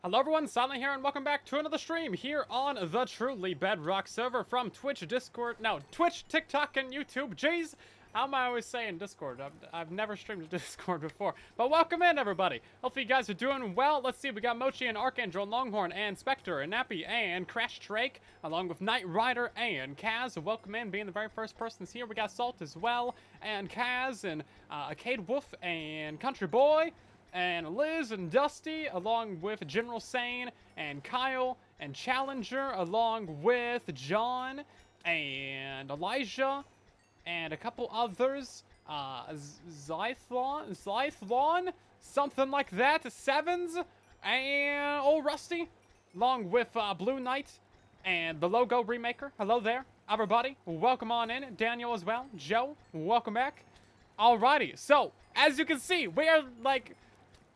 Hello everyone, Silent here, and welcome back to another stream here on the truly Bedrock server from Twitch, Discord, no, Twitch, TikTok, and YouTube. Jeez, how am I always saying Discord? I've never streamed Discord before, but welcome in everybody. Hopefully you guys are doing well. Let's see, we got Mochi and Archangel and Longhorn and Spectre and Nappy and Crash Drake, along with Knight Rider and Kaz. Welcome in, being the very first persons here. We got Salt as well, and Kaz, and Arcade Wolf, and Country Boy, and Liz and Dusty, along with General Sane and Kyle and Challenger, along with John and Elijah and a couple others. Zythlon, something like that. Sevens and old Rusty, along with Blue Knight and the Logo Remaker. Hello there, everybody. Welcome on in. Daniel as well. Joe, welcome back. Alrighty, so as you can see, we are like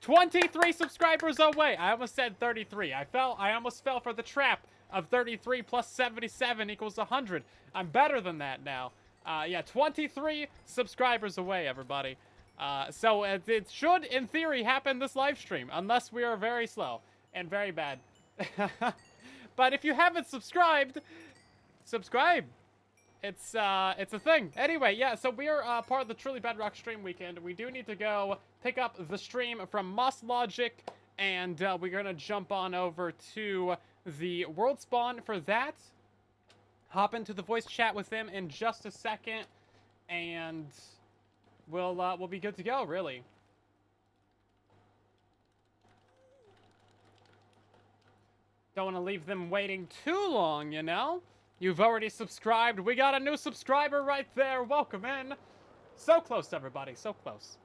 23 subscribers away. I almost said 33. I almost fell for the trap of 33 plus 77 equals 100. I'm better than that now. Yeah, 23 subscribers away, everybody. So it should, in theory, happen this live stream, unless we are very slow and very bad. But if you haven't subscribed, subscribe. It's a thing. Anyway, yeah, so we're part of the Truly Bedrock stream weekend. We do need to go pick up the stream from Moss Logic, and we're gonna jump on over to the World Spawn for that. Hop into the voice chat with them in just a second, and we'll be good to go, really. Don't want to leave them waiting too long, you know? You've already subscribed. We got a new subscriber right there. Welcome in. So close, everybody. So close.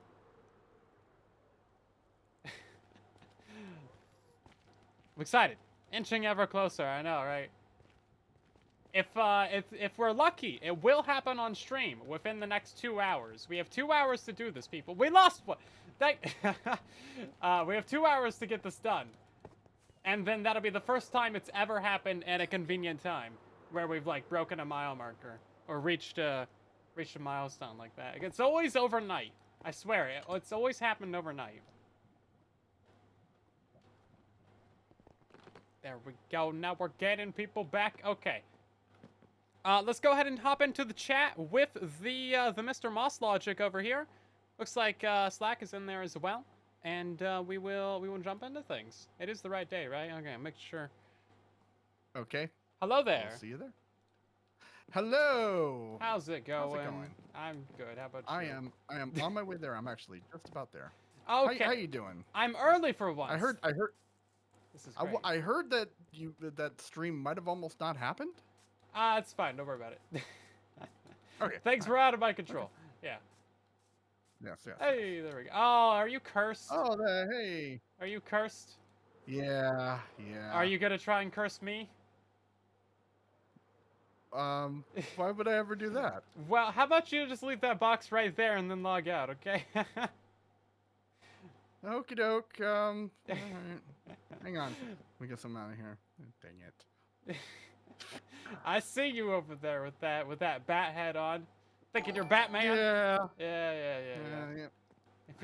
I'm excited. Inching ever closer. I know, right? If we're lucky, it will happen on stream within the next 2 hours. We have 2 hours to do this, people. We lost one. We have 2 hours to get this done. And then that'll be the first time it's ever happened at a convenient time, where we've like broken a mile marker or reached a milestone like that. It's always overnight. I swear, it's always happened overnight. There we go. Now we're getting people back. Okay. Let's go ahead and hop into the chat with the Mr. Moss Logic over here. Looks like Slack is in there as well, and we will jump into things. It is the right day, right? Okay, make sure. Okay. Hello there. I'll see you there. Hello. How's it going? How's it going? I'm good. How about you? I am on my way there. I'm actually just about there. Okay. How you doing? I'm early for once. I heard. This is great. I heard that that stream might have almost not happened. It's fine. Don't worry about it. Okay. Things were out of my control. Okay. Yeah. Yes. Hey, there we go. Oh, are you cursed? Oh, hey. Are you cursed? Yeah. Are you gonna try and curse me? Why would I ever do that? Well, how about you just leave that box right there and then log out, okay? Okie doke. All right. Hang on. Let me get some out of here. Dang it. I see you over there with that bat head on, thinking you're Batman. Yeah. If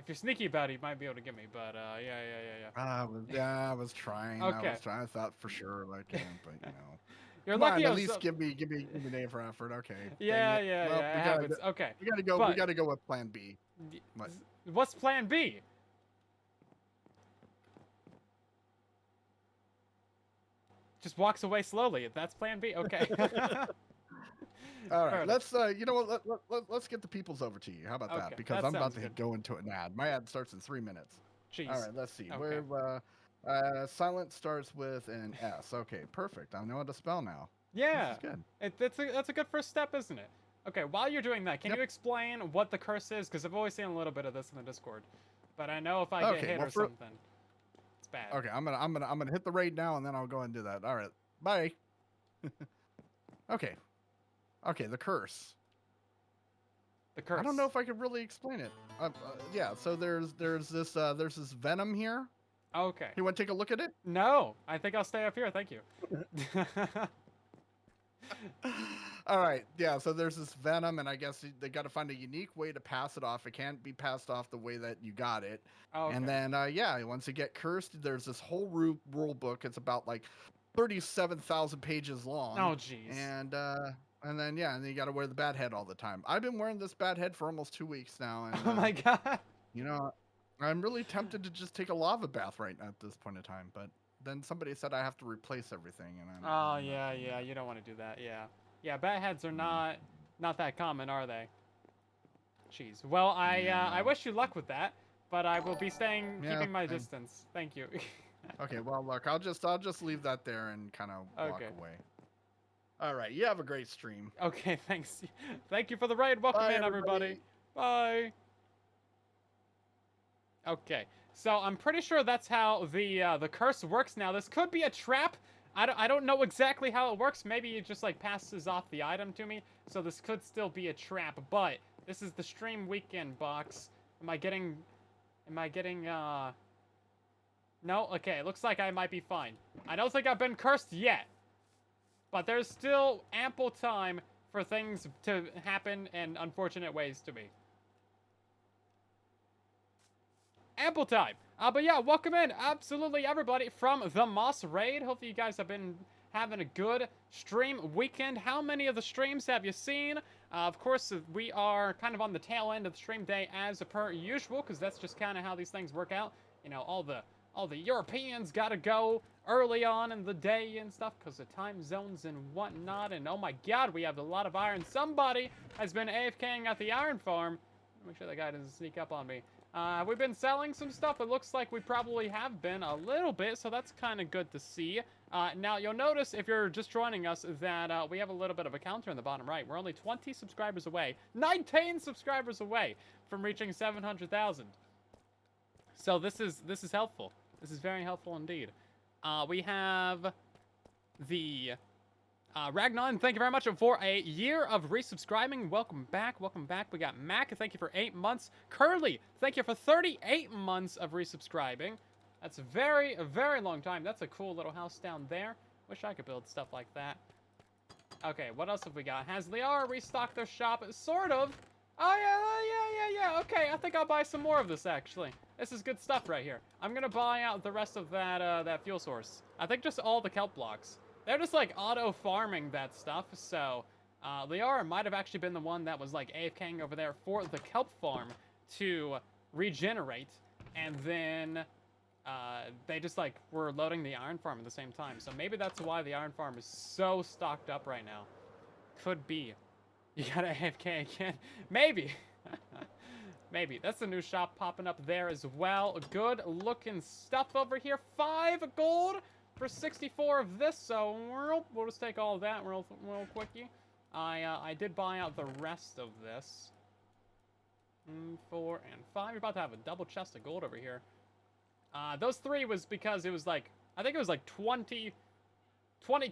you're sneaky about it, you might be able to get me. But yeah. I was trying. Okay. I thought for sure I can, but you know. You're Come lucky. on, at least give me a name for effort. Okay. Yeah. Well, Okay. We gotta go with Plan B. What? What's Plan B? Just walks away slowly. That's Plan B. Okay. All right. Let's you know what? Let's get the peoples over to you. How about that? Because I'm about to go into an ad. My ad starts in 3 minutes. Jeez. All right. Let's see. Okay. Where silent starts with an S. Okay. Perfect. I know how to spell now. Yeah. This is good. That's a good first step, isn't it? Okay. While you're doing that, can you explain what the curse is? Because I've always seen a little bit of this in the Discord, but I know if I get hit or something, it's bad. Okay. I'm gonna hit the raid now, and then I'll go ahead and do that. All right. Bye. Okay. Okay. The curse. The curse. I don't know if I could really explain it. Yeah. So there's this venom here. Okay. You want to take a look at it? No, I think I'll stay up here. Thank you. All right, yeah. So there's this venom, and I guess they got to find a unique way to pass it off. It can't be passed off the way that you got it. Oh, okay. And then, yeah, once you get cursed, there's this whole rule book. It's about like 37,000 pages long. Oh, jeez. And then yeah, and then you got to wear the bad head all the time. I've been wearing this bad head for almost 2 weeks now, and Oh my god. you know, I'm really tempted to just take a lava bath right now at this point in time, but then somebody said I have to replace everything, and Oh yeah, yeah. You don't want to do that. Yeah, yeah. Bat heads are not that common, are they? Jeez. Well, I wish you luck with that, but I will be keeping my distance. Thank you. Okay, well, look, I'll just leave that there and kind of walk away. All right, you have a great stream. Okay, thanks. Thank you for the raid. Welcome in, everybody. Bye. Okay, so I'm pretty sure that's how the curse works now. This could be a trap. I don't know exactly how it works. Maybe it just like passes off the item to me. So this could still be a trap, but this is the stream weekend box. Am I getting No? Okay, looks like I might be fine. I don't think I've been cursed yet. But there's still ample time for things to happen in unfortunate ways to me. Ample time. But yeah, welcome in, absolutely everybody, from the Moss Raid. Hopefully you guys have been having a good stream weekend. How many of the streams have you seen? Of course, we are kind of on the tail end of the stream day as per usual, because that's just kind of how these things work out. You know, all the Europeans gotta go early on in the day and stuff because of time zones and whatnot. And oh my god, we have a lot of iron. Somebody has been AFKing at the iron farm. Make sure that guy doesn't sneak up on me. We've been selling some stuff. It looks like we probably have been a little bit, so that's kind of good to see. Now, you'll notice if you're just joining us that we have a little bit of a counter in the bottom right. We're only 20 subscribers away, 19 subscribers away from reaching 700,000. So this is helpful. This is very helpful indeed. We have the Ragnon, thank you very much for a year of resubscribing. Welcome back. Welcome back. We got Mac, thank you for 8 months. Curly, thank you for 38 months of resubscribing. That's a very long time. That's a cool little house down there. Wish I could build stuff like that. Okay, what else have we got? Has Liara restocked their shop? Sort of. Oh, yeah. Okay, I think I'll buy some more of this, actually. This is good stuff right here. I'm gonna buy out the rest of that fuel source. I think just all the kelp blocks. They're just, like, auto-farming that stuff, so Liara might have actually been the one that was, like, AFKing over there for the kelp farm to regenerate, and then they just, like, were loading the iron farm at the same time. So maybe that's why the iron farm is so stocked up right now. Could be. You gotta AFK again? Maybe. Maybe. That's a new shop popping up there as well. Good looking stuff over here. 5 gold for 64 of this, so we'll just take all of that real quickie. I did buy out the rest of this. 4 and 5. You're about to have a double chest of gold over here. Those 3 was because it was like, I think it was like 20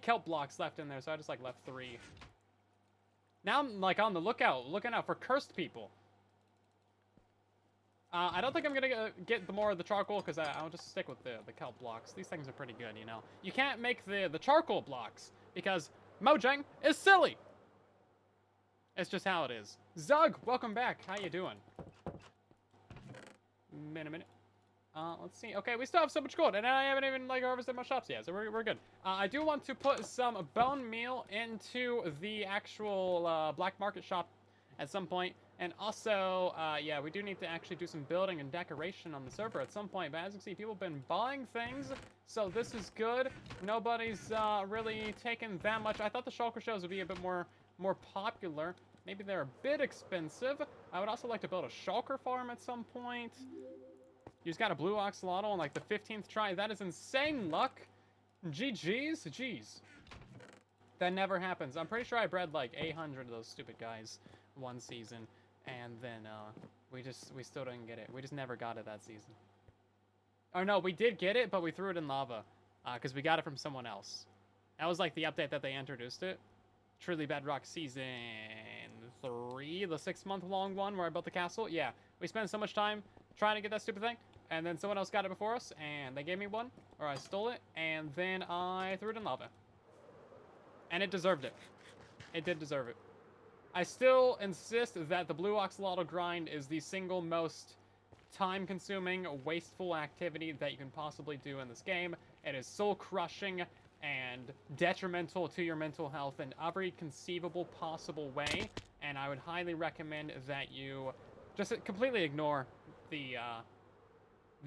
kelp blocks left in there, so I just like left 3. Now I'm like on the looking out for cursed people. I don't think I'm gonna get more of the charcoal because I'll just stick with the kelp blocks. These things are pretty good, you know. You can't make the charcoal blocks because Mojang is silly. It's just how it is. Zug, welcome back. How you doing? Minute. Let's see. Okay, we still have so much gold, and I haven't even like harvested my shops yet, so we're good. I do want to put some bone meal into the actual black market shop at some point. And also, yeah, we do need to actually do some building and decoration on the server at some point. But as you can see, people have been buying things, so this is good. Nobody's really taken that much. I thought the shulker shows would be a bit more popular. Maybe they're a bit expensive. I would also like to build a shulker farm at some point. You just got a blue axolotl on like the 15th try. That is insane luck. GG's. Jeez. That never happens. I'm pretty sure I bred like 800 of those stupid guys one season. And then, we still didn't get it. We just never got it that season. Or no, we did get it, but we threw it in lava. Because we got it from someone else. That was like the update that they introduced it. Truly Bedrock Season 3, the 6-month-long one where I built the castle. Yeah, we spent so much time trying to get that stupid thing. And then someone else got it before us, and they gave me one. Or I stole it, and then I threw it in lava. And it deserved it. It did deserve it. I still insist that the blue axolotl grind is the single most time-consuming, wasteful activity that you can possibly do in this game. It is soul-crushing and detrimental to your mental health in every conceivable possible way, and I would highly recommend that you just completely ignore the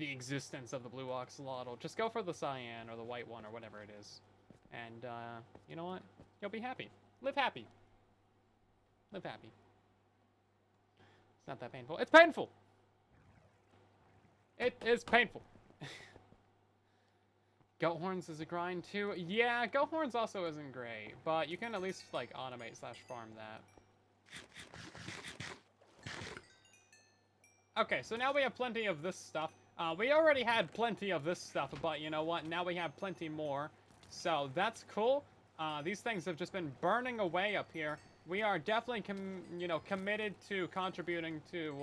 existence of the blue axolotl. Just go for the cyan or the white one or whatever it is. And, you know what? You'll be happy. Live happy. Live happy. It's not that painful. It's painful! It is painful. Goat horns is a grind too. Yeah, goat horns also isn't great, but you can at least like automate / farm that. Okay, so now we have plenty of this stuff. We already had plenty of this stuff, but you know what? Now we have plenty more. So that's cool. These things have just been burning away up here. We are definitely, committed to contributing to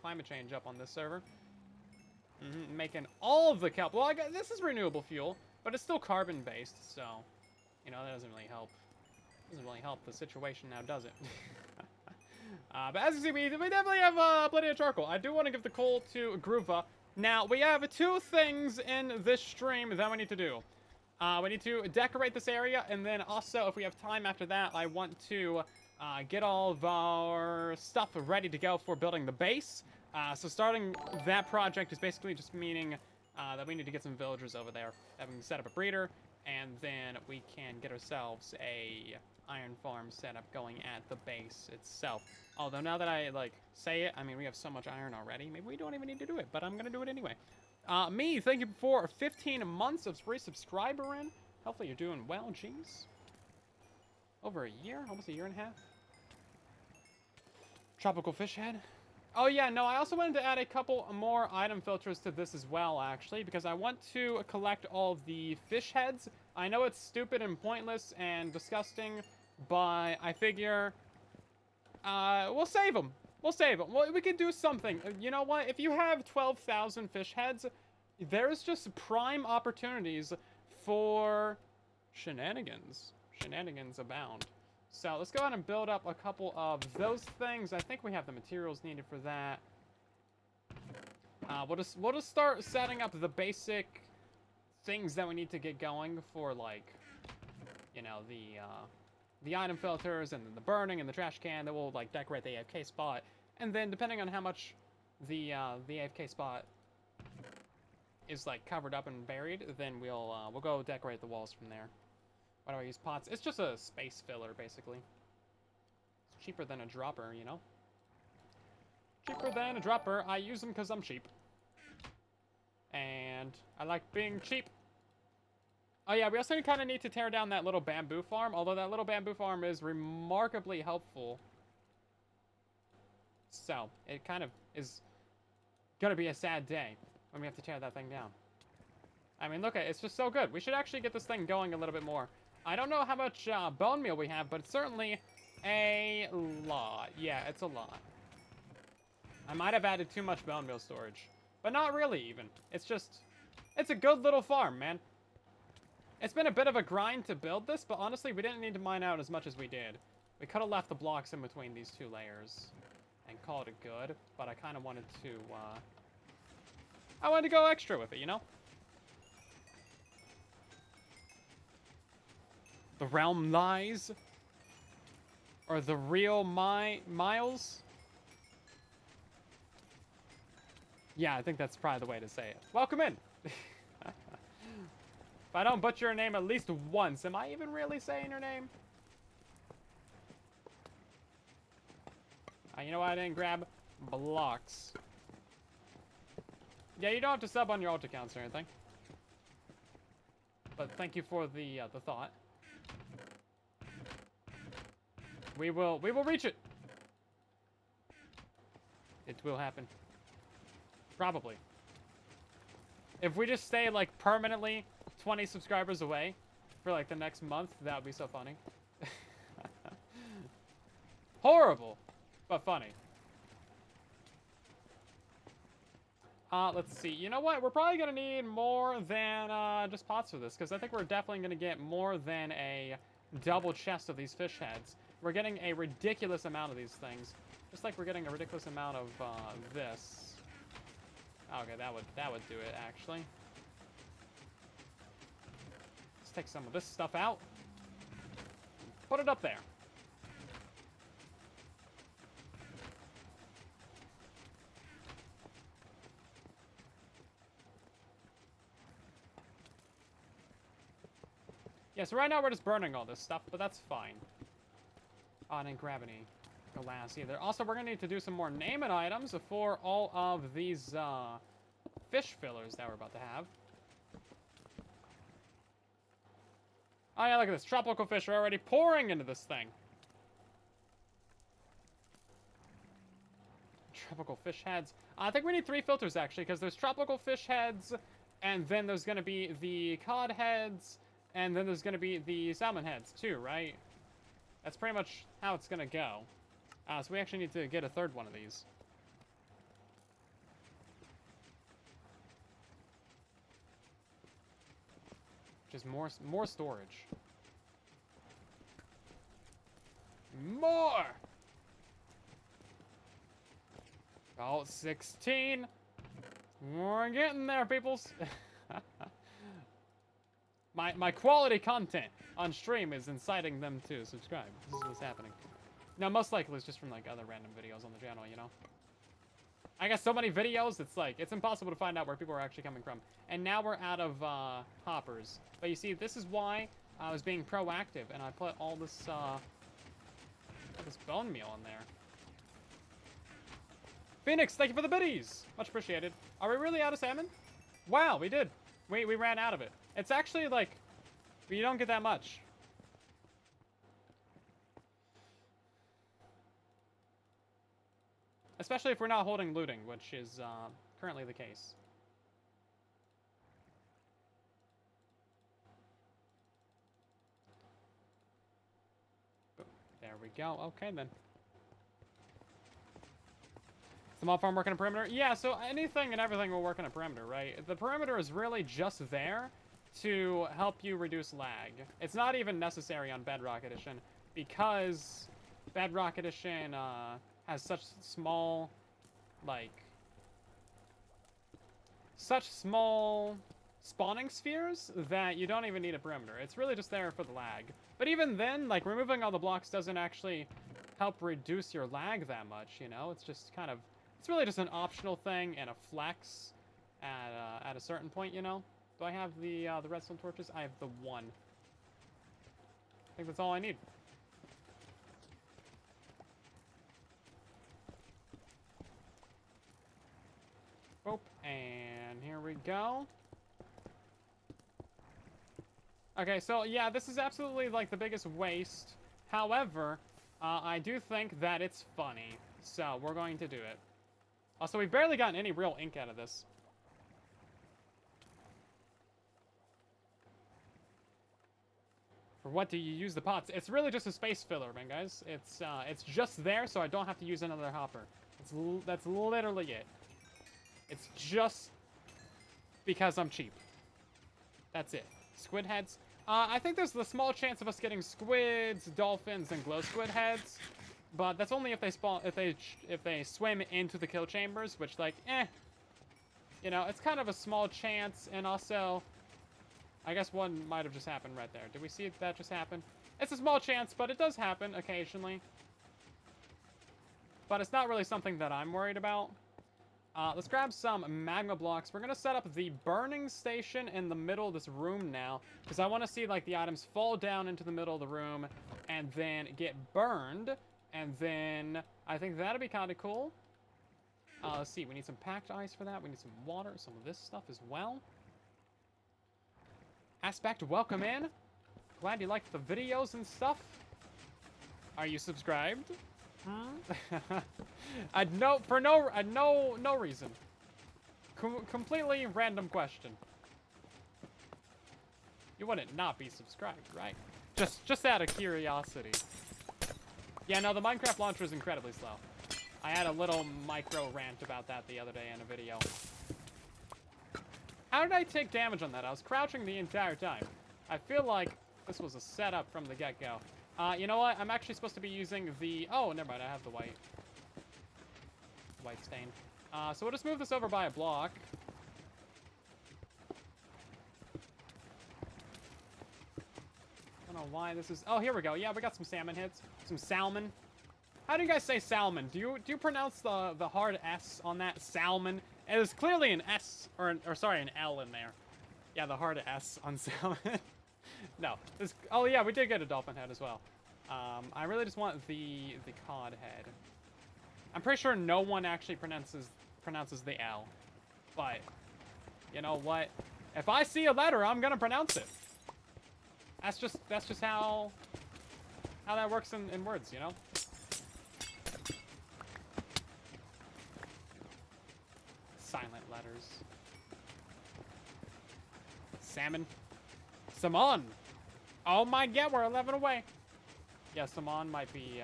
climate change up on this server. Making all of the kelp. Well, this is renewable fuel, but it's still carbon-based, so, that doesn't really help. Doesn't really help the situation now, does it? But as you see, we definitely have plenty of charcoal. I do want to give the coal to Groova. Now, we have 2 things in this stream that we need to do. We need to decorate this area, and then also, if we have time after that, I want to get all of our stuff ready to go for building the base. So starting that project is basically just meaning that we need to get some villagers over there, having set up a breeder, and then we can get ourselves a iron farm setup going at the base itself. Although now that I say it, I mean we have so much iron already, maybe we don't even need to do it, but I'm gonna do it anyway. Me, thank you for 15 months of free subscriber in. Hopefully you're doing well, jeez. Over a year, almost a year and a half. Tropical fish head. Oh yeah, no, I also wanted to add a couple more item filters to this as well, actually, because I want to collect all of the fish heads. I know it's stupid and pointless and disgusting, but I figure we'll save them. We'll save them. Well, we could do something. You know what? If you have 12,000 fish heads, there's just prime opportunities for shenanigans. Shenanigans abound. So let's go ahead and build up a couple of those things. I think we have the materials needed for that. We'll just start setting up the basic things that we need to get going for, like, the item filters and then the burning and the trash can. That will like decorate the AFK spot, and then depending on how much the AFK spot is like covered up and buried, then we'll go decorate the walls from there. Why do I use pots? It's just a space filler, basically. It's cheaper than a dropper, you know? Cheaper than a dropper. I use them because I'm cheap. And I like being cheap. Oh yeah, we also kind of need to tear down that little bamboo farm, although that little bamboo farm is remarkably helpful. So, it kind of is gonna be a sad day when we have to tear that thing down. I mean, look, it's just so good. We should actually get this thing going a little bit more. I don't know how much bone meal we have, but it's certainly a lot. Yeah, it's a lot. I might have added too much bone meal storage, but not really even. It's just, it's a good little farm, man. It's been a bit of a grind to build this, but honestly, we didn't need to mine out as much as we did. We could have left the blocks in between these 2 layers and called it good, but I kind of wanted to, I wanted to go extra with it, you know? The realm lies? Or the real Miles? Yeah, I think that's probably the way to say it. Welcome in! If I don't butcher your name at least once, am I even really saying your name? You know why I didn't grab blocks? Yeah, you don't have to sub on your alt accounts or anything. But thank you for the thought. We will reach it. It will happen. Probably. If we just stay like permanently 20 subscribers away for like the next month, that would be so funny. Horrible, but funny. Let's see. You know what? We're probably going to need more than just pots for this, because I think we're definitely going to get more than a double chest of these fish heads. we're getting a ridiculous amount of these things. Just like we're getting a ridiculous amount of this. Okay, that would do it, actually. Let's take some of this stuff out. Put it up there. Yeah, so right now we're just burning all this stuff, but that's fine. Oh, I didn't grab any glass either. Also, we're going to need to do some more naming items for all of these fish fillers that we're about to have. Oh, yeah, look at this. Tropical fish are already pouring into this thing. Tropical fish heads. I think we need 3 filters, actually, because there's tropical fish heads, and then there's going to be the cod heads, and then there's going to be the salmon heads, too, right? That's pretty much how it's going to go. So we actually need to get a 3rd one of these. Just more storage. More! Oh, 16. We're getting there, peoples. My quality content on stream is inciting them to subscribe. This is what's happening. Now, most likely it's just from, like, other random videos on the channel, you know? I guess so many videos, it's like, it's impossible to find out where people are actually coming from. And now we're out of, hoppers. But you see, this is why I was being proactive, and I put all this bone meal in there. Phoenix, thank you for the biddies! Much appreciated. Are we really out of salmon? Wow, we did. We ran out of it. It's actually, like, you don't get that much. Especially if we're not holding looting, which is currently the case. There we go. Okay, then. The mob farm working a perimeter? Yeah, so anything and everything will work on a perimeter, right? The perimeter is really just there to help you reduce lag. It's not even necessary on Bedrock Edition because Bedrock Edition has such small, spawning spheres that you don't even need a perimeter. It's really just there for the lag. But even then, like, removing all the blocks doesn't actually help reduce your lag that much, you know? It's just kind of, it's really just an optional thing and a flex at a certain point, you know? Do I have the redstone torches? I have the 1. I think that's all I need. Oh, and here we go. Okay, so yeah, this is absolutely like the biggest waste. However, I do think that it's funny, so we're going to do it. Also, we've barely gotten any real ink out of this. For what do you use the pots? It's really just a space filler, man, guys. It's just there, so I don't have to use another hopper. That's literally it. It's just because I'm cheap. That's it. Squid heads. I think there's the small chance of us getting squids, dolphins, and glow squid heads, but that's only if they spawn, if they swim into the kill chambers, which, like, you know, it's kind of a small chance. And also, I guess one might have just happened right there. Did we see that just happen? It's a small chance, but it does happen occasionally. But it's not really something that I'm worried about. Let's grab some magma blocks. We're going to set up the burning station in the middle of this room now, because I want to see, like, the items fall down into the middle of the room and then get burned, and then I think that'll be kind of cool. Let's see. We need some packed ice for that. We need some water, some of this stuff as well. Aspect, welcome in. Glad you liked the videos and stuff. Are you subscribed? No reason. Completely random question. You wouldn't not be subscribed, right? Just out of curiosity. Yeah, no, the Minecraft launcher is incredibly slow. I had a little micro rant about that the other day in a video. How did I take damage on that? I was crouching the entire time. I feel like this was a setup from the get-go. You know what? I'm actually supposed to be using the... Oh, never mind. I have the white stain. So we'll just move this over by a block. I don't know why this is... Oh, here we go. Yeah, we got some salmon hits. Some salmon. How do you guys say salmon? Do you pronounce the hard S on that? Salmon? It is clearly an S, or sorry, an L in there. Yeah, the hard S on salmon. No. Oh, yeah, we did get a dolphin head as well. I really just want the cod head. I'm pretty sure no one actually pronounces the L. But, you know what? If I see a letter, I'm gonna pronounce it. That's just how that works in words, you know? Silent letters. Salmon. Salmon! Oh my god, we're 11 away. Yeah, salmon might be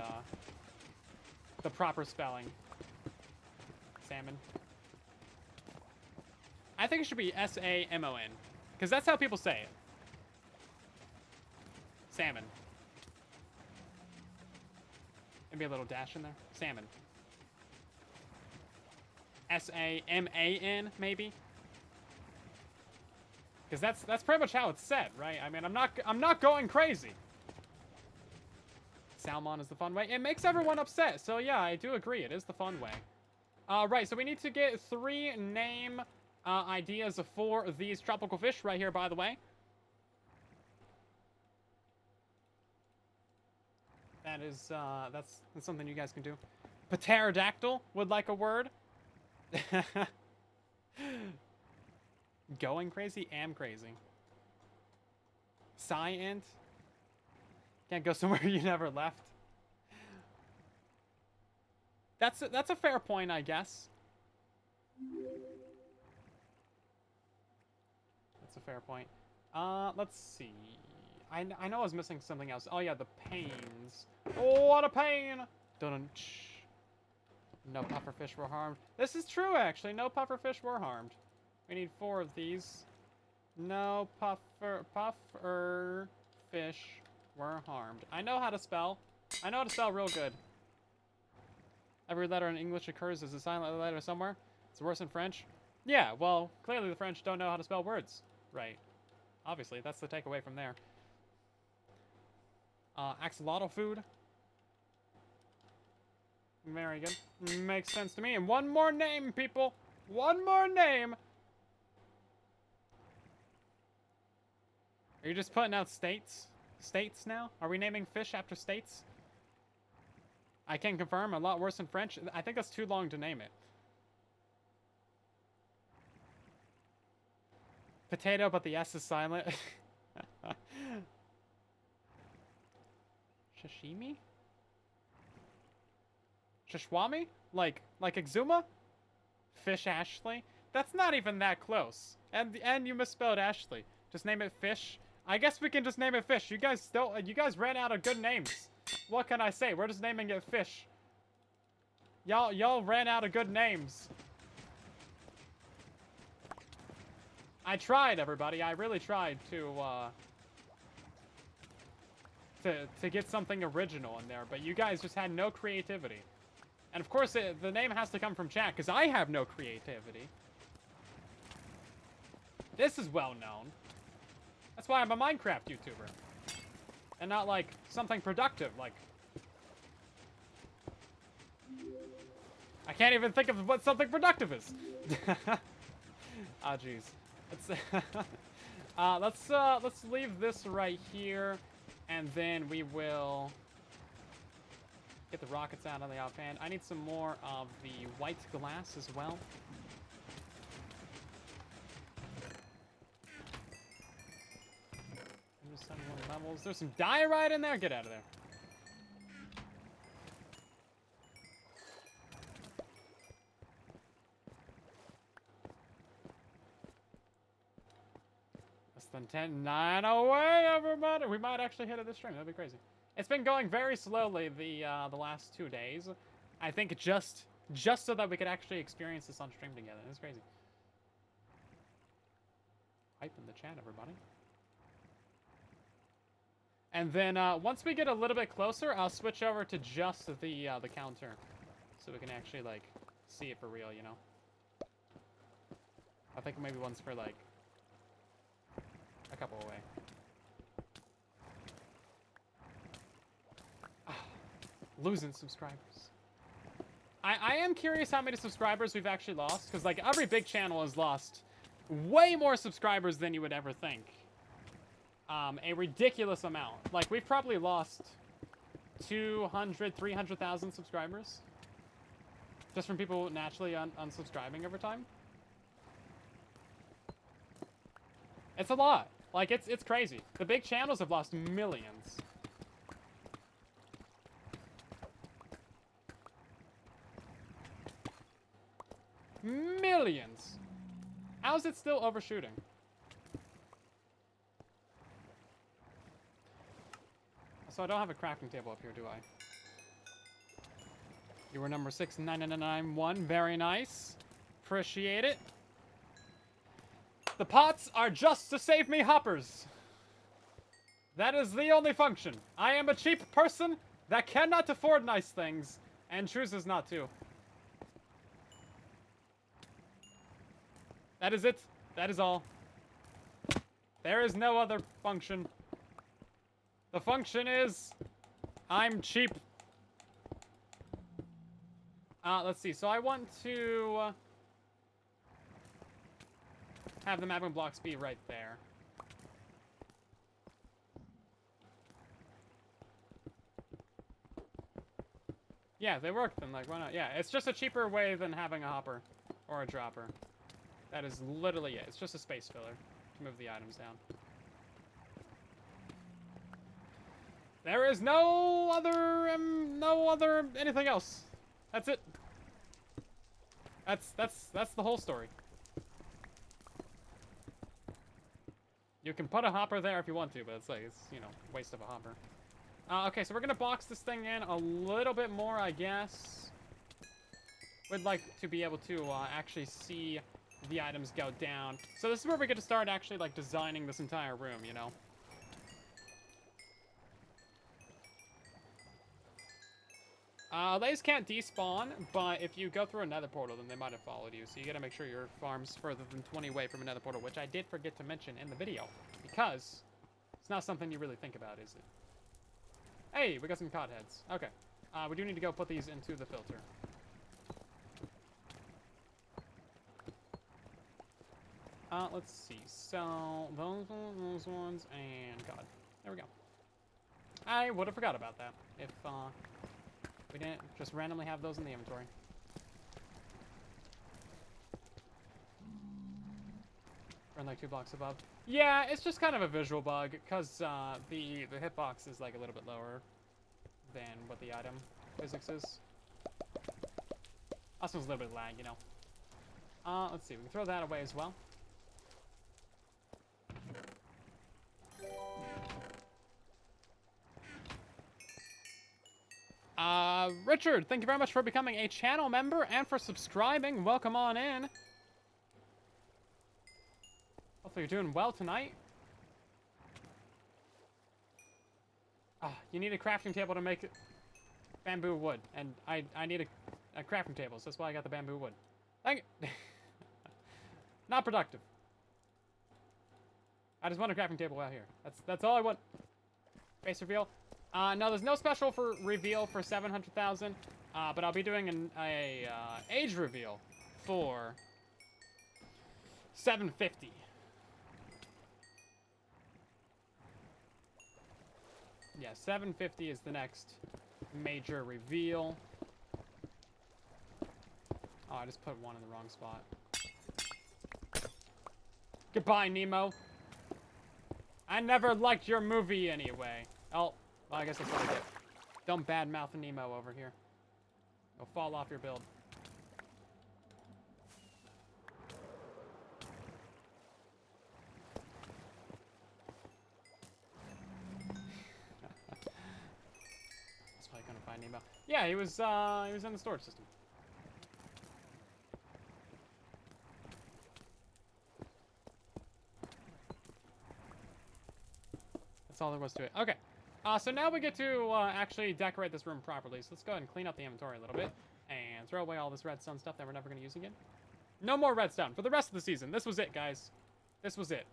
the proper spelling. Salmon. I think it should be S-A-M-O-N. Because that's how people say it. Salmon. Maybe a little dash in there. Salmon. S-A-M-A-N, maybe? Because that's pretty much how it's said, right? I mean, I'm not going crazy. Salmon is the fun way. It makes everyone upset, so yeah, I do agree. It is the fun way. Right, so we need to get 3 name ideas for these tropical fish right here, by the way. That is, that's something you guys can do. Pterodactyl would like a word. Going crazy? Am crazy. Scient? Can't go somewhere you never left. That's a fair point, I guess. That's a fair point. Let's see. I know I was missing something else. Oh yeah, the pains. Oh, what a pain! Dun. No pufferfish were harmed. This is true, actually. No pufferfish were harmed. We need 4 of these. No puffer fish were harmed. I know how to spell. I know how to spell real good. Every letter in English occurs as a silent letter somewhere. It's worse in French. Yeah, well, clearly the French don't know how to spell words. Right. Obviously, that's the takeaway from there. Axolotl food. Very good. Makes sense to me. And one more name, people. One more name. Are you just putting out states? States now? Are we naming fish after states? I can confirm. A lot worse in French. I think that's too long to name it. Potato, but the S is silent. Sashimi? Shishwami? Like Exuma? Fish Ashley? That's not even that close. And you misspelled Ashley. Just name it fish. I guess we can just name it fish. You guys ran out of good names. What can I say? We're just naming it fish. Y'all ran out of good names. I tried, everybody. I really tried to get something original in there, but you guys just had no creativity. And of course, the name has to come from chat, because I have no creativity. This is well known. That's why I'm a Minecraft YouTuber. And not, like, something productive, like... I can't even think of what something productive is. Ah, jeez. Let's leave this right here, and then we will get the rockets out on the offhand. I need some more of the white glass as well. There's 71 levels. There's some diorite in there. Get out of there. Less than 9 away, everybody. We might actually hit it this stream. That'd be crazy. It's been going very slowly the last 2 days. I think just so that we could actually experience this on stream together. It's crazy. Hype in the chat, everybody. And then once we get a little bit closer, I'll switch over to just the counter, so we can actually like see it for real, you know. I think maybe one's for like a couple away. Losing subscribers. I am curious how many subscribers we've actually lost, because like every big channel has lost way more subscribers than you would ever think. A ridiculous amount. Like we've probably lost 200, 300,000 subscribers just from people naturally unsubscribing over time. It's a lot. Like it's crazy. The big channels have lost millions. Millions. How is it still overshooting? So I don't have a crafting table up here, do I? You were number 69991. Very nice. Appreciate it. The pots are just to save me hoppers. That is the only function. I am a cheap person that cannot afford nice things and chooses not to. That is it. That is all. There is no other function. The function is, I'm cheap. Let's see. So I want to have the mapping blocks be right there. Yeah, they work then. Like, why not? Yeah, it's just a cheaper way than having a hopper or a dropper. That is literally it. It's just a space filler to move the items down. There is no other anything else. That's it. That's the whole story. You can put a hopper there if you want to, but it's like, you know, waste of a hopper. Okay, so we're gonna box this thing in a little bit more, I guess. We'd like to be able to actually see the items go down. So this is where we get to start actually like designing this entire room, you know. Layers can't despawn, but if you go through another portal, then they might have followed you. So you gotta make sure your farm's further than 20 away from another portal, which I did forget to mention in the video, because it's not something you really think about, is it? Hey, we got some cod heads. Okay. We do need to go put these into the filter. Let's see. So, those ones, and God. There we go. I would have forgot about that if, we didn't just randomly have those in the inventory. Run like 2 blocks above. Yeah, it's just kind of a visual bug, because the hitbox is like a little bit lower than what the item physics is. Also, there's a little bit of lag, you know. Let's see, we can throw that away as well. Richard, thank you very much for becoming a channel member and for subscribing. Welcome on in. Hopefully you're doing well tonight. You need a crafting table to make bamboo wood, and I need a crafting table, so that's why I got the bamboo wood. Thank you. Not productive. I just want a crafting table out here. That's all I want. Face reveal. No, there's no special for reveal for 700,000, but I'll be doing an age reveal for 750. Yeah, 750 is the next major reveal. Oh, I just put one in the wrong spot. Goodbye, Nemo. I never liked your movie anyway. Oh, well, I guess that's what I get. Don't badmouth Nemo over here. He'll fall off your build. That's why I couldn't find Nemo. Yeah, he was in the storage system. That's all there was to it. Okay. So now we get to actually decorate this room properly. So let's go ahead and clean up the inventory a little bit and throw away all this redstone stuff that we're never going to use again. No more redstone for the rest of the season. This was it, guys. This was it.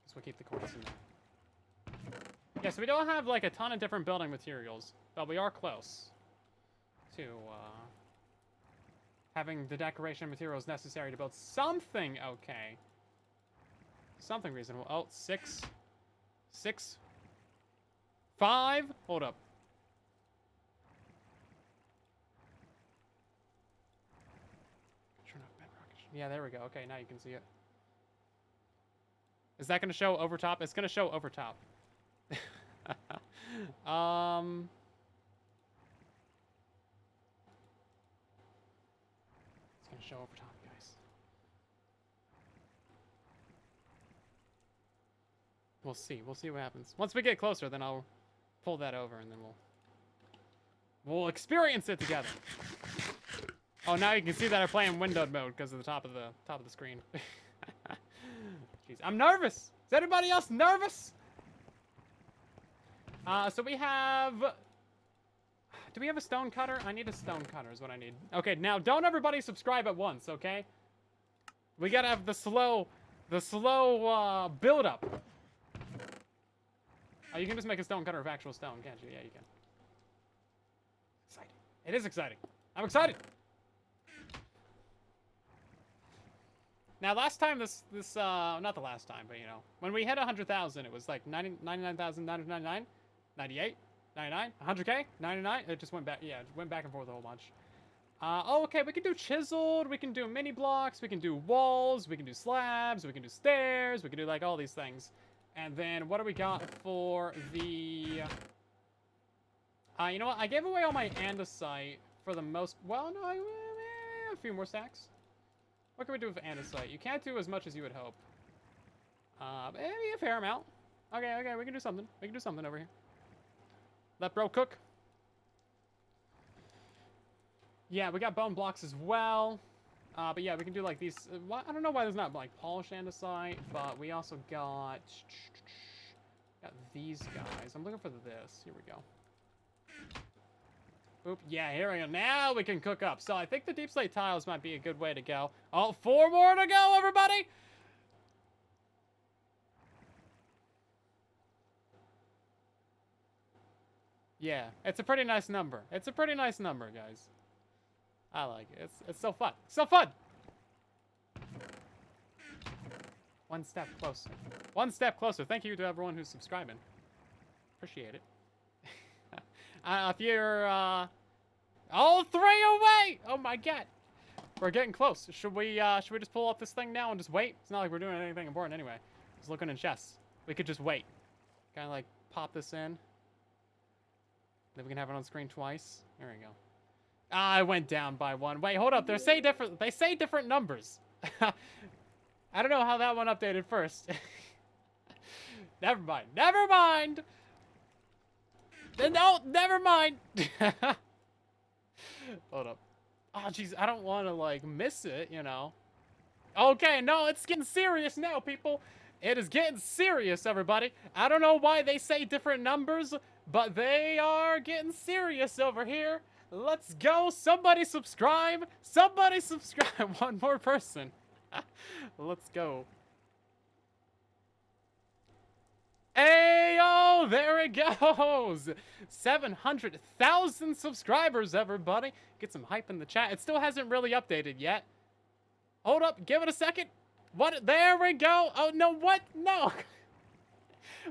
So we'll keep the quartz in there. Yeah, so we don't have like a ton of different building materials, but we are close to having the decoration materials necessary to build something okay. Something reasonable. Oh, 6. 5. Hold up. Turn off Bedrock. Yeah, there we go. Okay, now you can see it. Is that going to show over top? It's going to show over top. It's going to show over top, guys. We'll see. We'll see what happens. Once we get closer, then I'll pull that over, and then we'll experience it together. Oh, now you can see that I play in windowed mode because of the top of the screen. Jeez, I'm nervous. Is anybody else nervous? So we have. Do we have a stone cutter? I need a stone cutter is what I need. Okay, now don't everybody subscribe at once, okay? We gotta have the slow build up. Oh, you can just make a stone cutter of actual stone, can't you? Yeah, you can. Exciting. It is exciting. I'm excited. Now, last time not the last time, but you know, when we hit 100,000, it was like 99,999, 98, 99, 100K, 99. It just went back. Yeah, it went back and forth a whole bunch. Oh, okay, we can do chiseled, we can do mini blocks, we can do walls, we can do slabs, we can do stairs, we can do like all these things. And then what do we got for the... you know what? I gave away all my andesite for the most... Well, no, a few more stacks. What can we do with andesite? You can't do as much as you would hope. Maybe a fair amount. Okay, we can do something. We can do something over here. Let bro cook. Yeah, we got bone blocks as well. But yeah, we can do like these. I don't know why there's not like polished andesite, but we also got these guys. I'm looking for this. Here we go. Oop, yeah, here we go. Now we can cook up. So I think the deep slate tiles might be a good way to go. Oh, 4 more to go, everybody! Yeah, it's a pretty nice number. It's a pretty nice number, guys. I like it. It's so fun. So fun! One step closer. One step closer. Thank you to everyone who's subscribing. Appreciate it. If you're, all 3 away! Oh my god. We're getting close. Should we just pull up this thing now and just wait? It's not like we're doing anything important anyway. Just looking in chests. We could just wait. Kind of like pop this in. Then we can have it on screen twice. There we go. I went down by 1. Wait, hold up. They say different numbers. I don't know how that one updated first. Never mind. Never mind. No, never mind. Hold up. Oh, jeez. I don't want to, like, miss it, you know. Okay, no, it's getting serious now, people. It is getting serious, everybody. I don't know why they say different numbers, but they are getting serious over here. Let's go. Somebody subscribe. Somebody subscribe. One more person. Let's go. Ayo, there it goes. 700,000 subscribers, everybody. Get some hype in the chat. It still hasn't really updated yet. Hold up. Give it a second. What? There we go. Oh, no, what? No.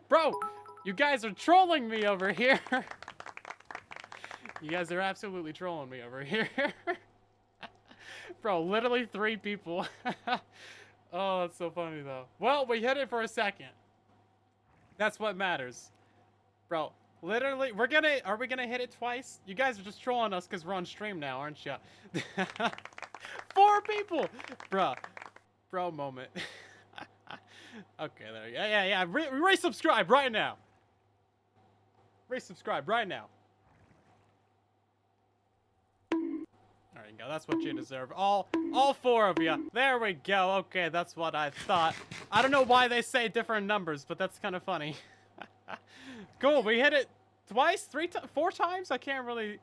Bro, you guys are trolling me over here. You guys are absolutely trolling me over here. Bro, literally 3 people. Oh, that's so funny, though. Well, we hit it for a second. That's what matters. Bro, literally, are we gonna hit it twice? You guys are just trolling us because we're on stream now, aren't you? 4 people! Bro moment. Okay, there you go. Yeah. Resubscribe right now. Resubscribe right now. Alright, you go. That's what you deserve. All 4 of you. There we go. Okay, that's what I thought. I don't know why they say different numbers, but that's kind of funny. Cool. We hit it twice, 4 times. I can't really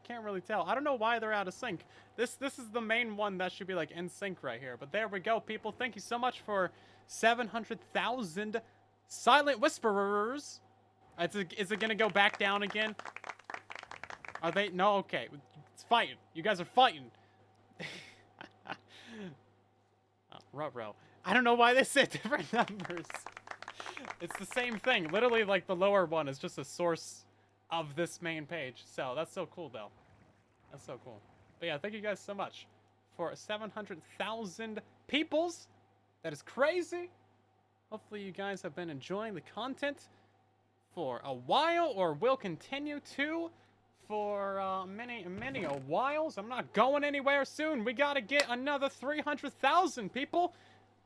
tell. I don't know why they're out of sync. This is the main one that should be like in sync right here. But there we go, people. Thank you so much for 700,000 silent whisperers. Is it gonna go back down again? Are they? No. Okay. It's fighting. You guys are fighting. Ruh-roh. I don't know why they say different numbers. It's the same thing. Literally, like, the lower one is just a source of this main page. So, that's so cool, though. That's so cool. But yeah, thank you guys so much for 700,000 peoples. That is crazy. Hopefully, you guys have been enjoying the content for a while, or will continue to for many a whiles. I'm not going anywhere soon. We gotta get another 300,000 people.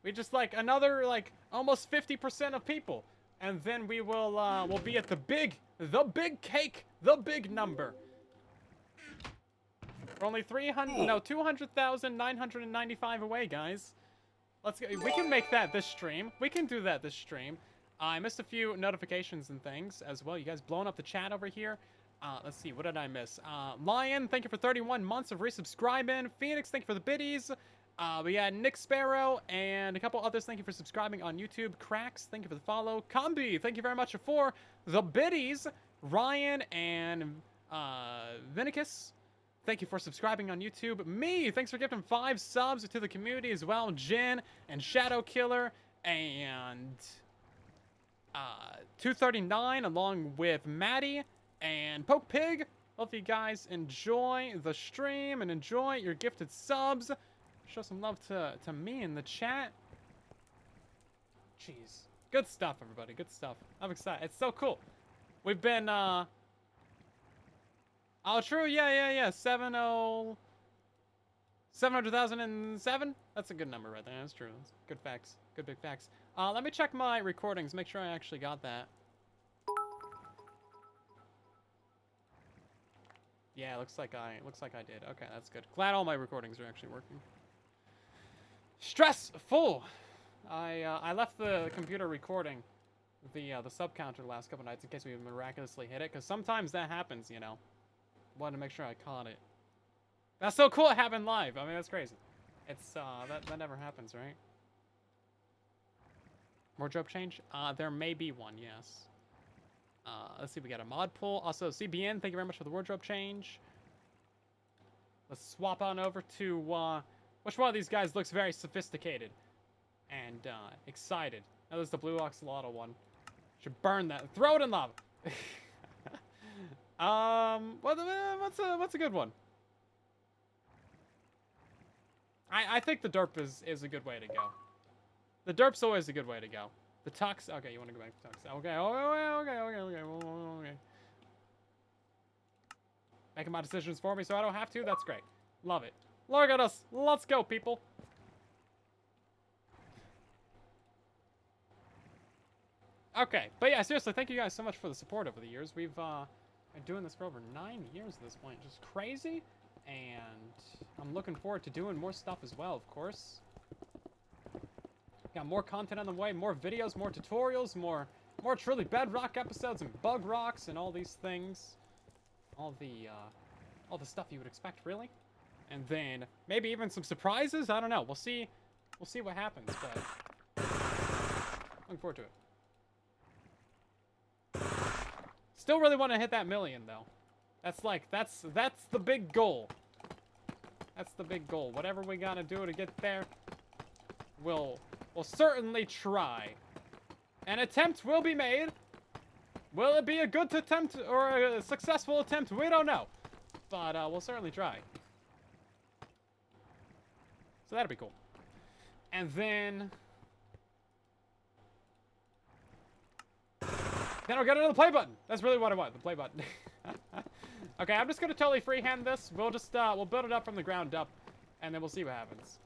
We just like another like almost 50% of people, and then we will we'll be at the big cake, the big number. We're only 200,995 away, guys. Let's go. We can make that this stream. We can do that this stream. I missed a few notifications and things as well. You guys blowing up the chat over here. Let's see, what did I miss? Lion, thank you for 31 months of resubscribing. Phoenix, thank you for the biddies. We had Nick Sparrow and a couple others. Thank you for subscribing on YouTube. Cracks, thank you for the follow. Combi, thank you very much for the biddies. Ryan and Vinicus, thank you for subscribing on YouTube. Me, thanks for giving 5 subs to the community as well. Jin and Shadow Killer and 239 along with Maddie and Poke Pig. Hope you guys enjoy the stream and enjoy your gifted subs. Show some love to me in the chat. Jeez. Good stuff, everybody. Good stuff. I'm excited. It's so cool. We've been, oh, true. Yeah. 700,007? That's a good number right there. That's true. That's good facts. Good big facts. Let me check my recordings. Make sure I actually got that. Yeah, looks like I did. Okay, that's good. Glad all my recordings are actually working. Stressful. I left the computer recording the sub counter the last couple nights in case we miraculously hit it, because sometimes that happens, you know. Wanted to make sure I caught it. That's so cool it happened live. I mean, that's crazy. It's that never happens, right? Wardrobe change? There may be one, yes. Let's see, we got a mod pull. Also, CBN, thank you very much for the wardrobe change. Let's swap on over to, which one of these guys looks very sophisticated and excited? Oh, this is the Blue Oxalotl one. Should burn that. Throw it in lava. What's a good one? I think the derp is a good way to go. The derp's always a good way to go. The tux. Okay, you want to go back to tux? Okay. Okay. Making my decisions for me, so I don't have to. That's great. Love it. Look at us. Let's go, people. Okay, but yeah, seriously, thank you guys so much for the support over the years. We've been doing this for over 9 years at this point, just crazy. And I'm looking forward to doing more stuff as well, of course. Got more content on the way, more videos, more tutorials, more truly Bedrock episodes and Bug Rocks and all these things. All the stuff you would expect, really. And then maybe even some surprises. I don't know. We'll see. We'll see what happens. But looking forward to it. Still really want to hit that million though. That's the big goal. That's the big goal. Whatever we gotta do to get there, we'll certainly try. An attempt will be made. Will it be a good attempt or a successful attempt? We don't know. But we'll certainly try. So that'll be cool. And then I'll get another play button. That's really what I want, the play button. Okay, I'm just gonna totally freehand this. We'll just we'll build it up from the ground up, and then we'll see what happens.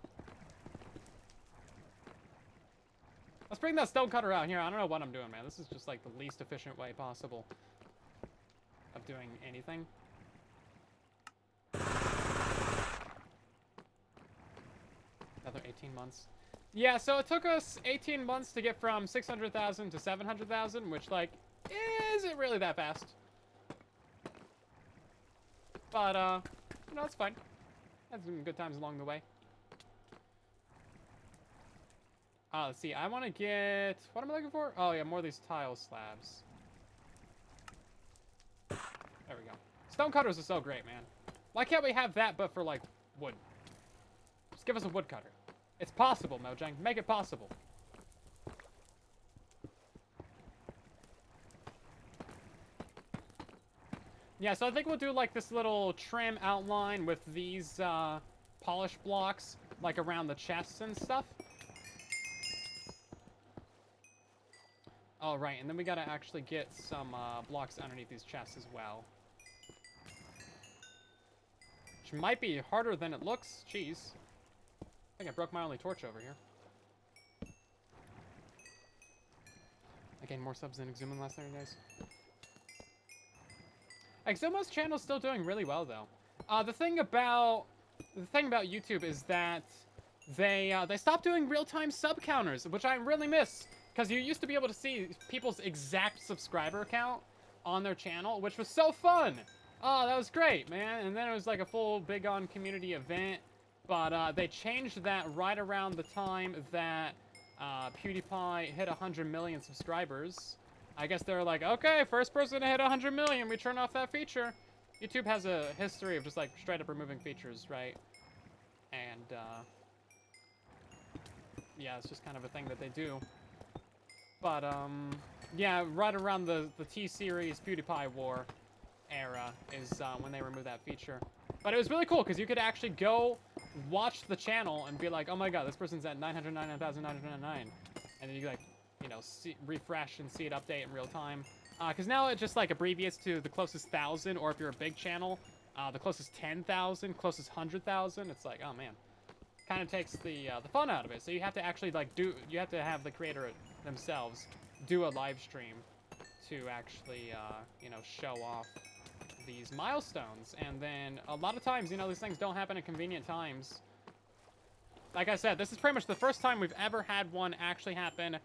Let's bring that stone cutter out here. I don't know what I'm doing, man. This is just like the least efficient way possible of doing anything. 18 months. Yeah, so it took us 18 months to get from 600,000 to 700,000, which, like, isn't really that fast. But, you know, it's fine. Had some good times along the way. Let's see. I want to get... What am I looking for? Oh, yeah, more of these tile slabs. There we go. Stone cutters are so great, man. Why can't we have that, but for, like, wood? Just give us a woodcutter. It's possible, Mojang. Make it possible. Yeah, so I think we'll do, like, this little trim outline with these, polish blocks, like, around the chests and stuff. Oh, right, and then we gotta actually get some, blocks underneath these chests as well. Which might be harder than it looks. Jeez. I think I broke my only torch over here. I gained more subs than Exuman last 30 days. Exuma's channel's still doing really well, though. The thing about YouTube is that they stopped doing real-time sub counters, which I really miss. Because you used to be able to see people's exact subscriber count on their channel, which was so fun. Oh, that was great, man. And then it was like a full big on community event. But they changed that right around the time that PewDiePie hit 100 million subscribers. I guess they're like, okay, first person to hit 100 million, we turn off that feature. YouTube has a history of just like straight up removing features, right? And yeah, it's just kind of a thing that they do. But yeah, right around the T-Series PewDiePie War era is when they removed that feature. But it was really cool because you could actually go watch the channel and be like, oh my god, this person's at 999,999, and then you like, you know, refresh and see it update in real time. Because now it just like abbreviates to the closest 1,000, or if you're a big channel, the closest 10,000, closest 100,000. It's like, oh man, kind of takes the fun out of it. So you have to actually like you have to have the creator themselves do a live stream to actually you know, show off these milestones. And then a lot of times, you know, these things don't happen at convenient times. Like I said, this is pretty much the first time we've ever had one actually happen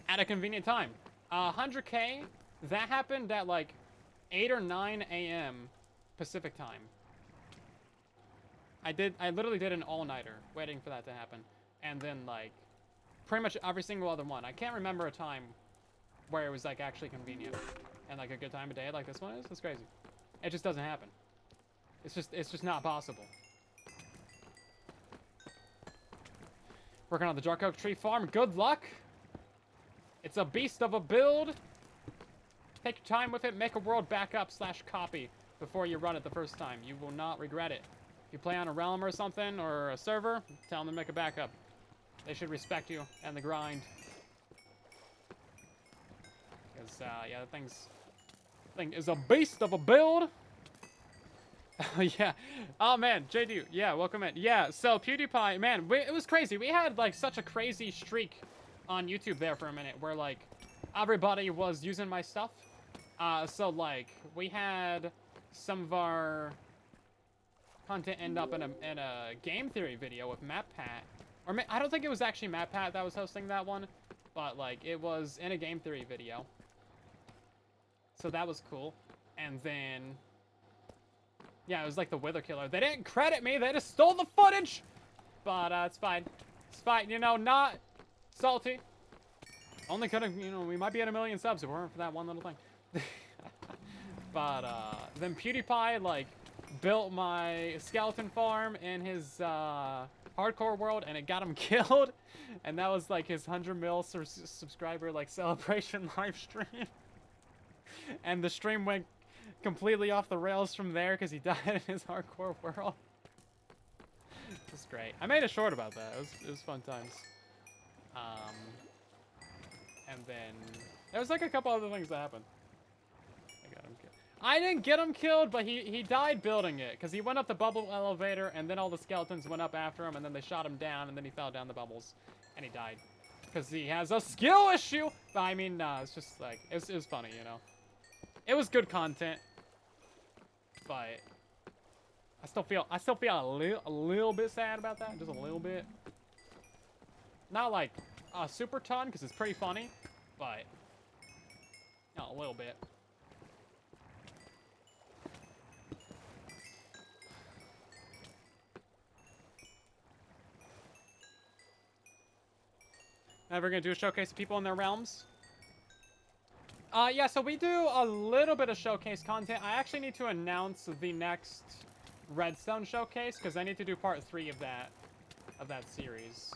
at a convenient time. 100K, that happened at like 8 or 9 a.m. Pacific time. I literally did an all-nighter waiting for that to happen. And then like pretty much every single other one. I can't remember a time where it was like actually convenient and like a good time of day like this one is. It's crazy. It just doesn't happen. It's just not possible. Working on the Dark Oak Tree Farm. Good luck. It's a beast of a build. Take your time with it. Make a world backup / copy before you run it the first time. You will not regret it. If you play on a realm or something or a server, tell them to make a backup. They should respect you and the grind. Because, yeah, the thing is a beast of a build. Yeah. Oh, man. JD, yeah, welcome in. Yeah, so PewDiePie, man, it was crazy. We had, like, such a crazy streak on YouTube there for a minute where, like, everybody was using my stuff. So, like, we had some of our content end up in a game theory video with MapPat. Or I don't think it was actually MapPat that was hosting that one, but, like, it was in a game theory video. So that was cool. And then, yeah, it was like the Wither Killer. They didn't credit me. They just stole the footage. But it's fine. It's fine. You know, not salty. Only could have, you know, we might be at 1 million subs if it weren't for that one little thing. But then PewDiePie, like, built my skeleton farm in his hardcore world, and it got him killed. And that was like his 100 mil subscriber like celebration live stream. And the stream went completely off the rails from there because he died in his hardcore world. It's great. I made a short about that. It was fun times. And then there was like a couple other things that happened. I got him killed. I didn't get him killed, but he died building it because he went up the bubble elevator, and then all the skeletons went up after him, and then they shot him down, and then he fell down the bubbles, and he died because he has a skill issue. But I mean, it's just like it was funny, you know. It was good content, but I still feel a little bit sad about that, just a little bit. Not like a super ton, because it's pretty funny, but a little bit. Now we're going to do a showcase of people in their realms. Yeah, so we do a little bit of showcase content. I actually need to announce the next Redstone showcase, because I need to do part 3 of that series.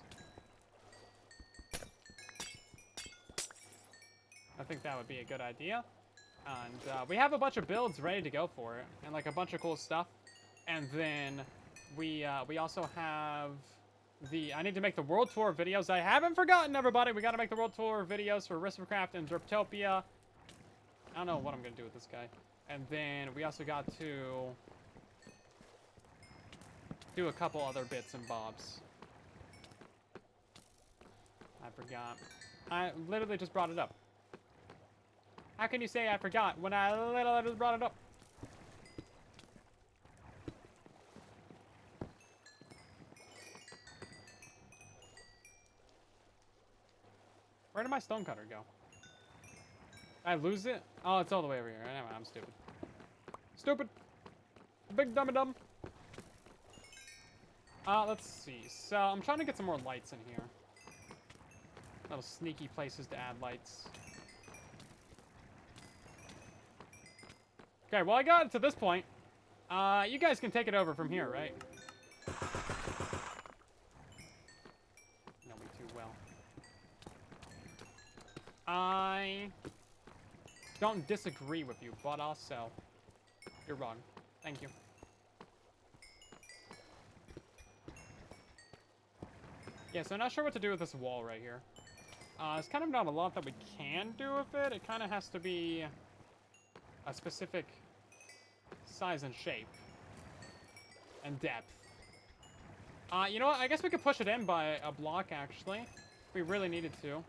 I think that would be a good idea. And we have a bunch of builds ready to go for it, and like a bunch of cool stuff. And then we also have I need to make the world tour videos. I haven't forgotten, everybody. We got to make the world tour videos for Aristocraft and Derptopia. I don't know what I'm gonna do with this guy. And then we also got to do a couple other bits and bobs. I forgot. I literally just brought it up. How can you say I forgot when I literally just brought it up? Where did my stonecutter go? I lose it? Oh, it's all the way over here. Anyway, I'm stupid. Stupid. Big dummy dumb. Let's see. So, I'm trying to get some more lights in here. Little sneaky places to add lights. Okay, well, I got it to this point. You guys can take it over from here, right? Know me too well. I don't disagree with you, but also, you're wrong. Thank you. Yeah, so I'm not sure what to do with this wall right here. There's kind of not a lot that we can do with it. It kind of has to be a specific size and shape and depth. You know what? I guess we could push it in by a block, actually, if we really needed to.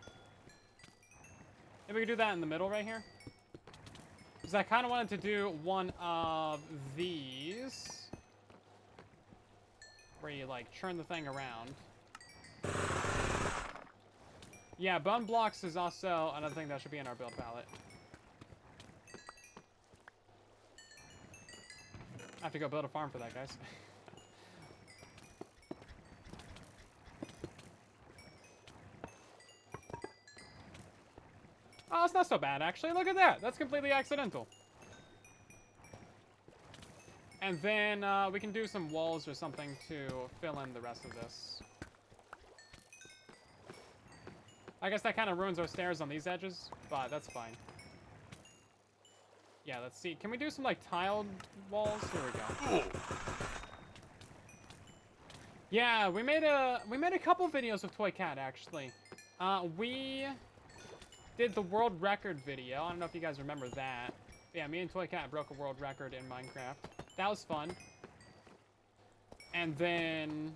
Maybe we could do that in the middle right here. Because I kind of wanted to do one of these, where you, like, turn the thing around. Yeah, bone blocks is also another thing that should be in our build palette. I have to go build a farm for that, guys. Oh, it's not so bad, actually. Look at that. That's completely accidental. And then we can do some walls or something to fill in the rest of this. I guess that kind of ruins our stairs on these edges, but that's fine. Yeah, let's see. Can we do some, like, tiled walls? Here we go. Yeah, we made a couple videos with Toy Cat, actually. We did the world record video. I don't know if you guys remember that. Yeah, me and Toy Cat broke a world record in Minecraft. That was fun. And then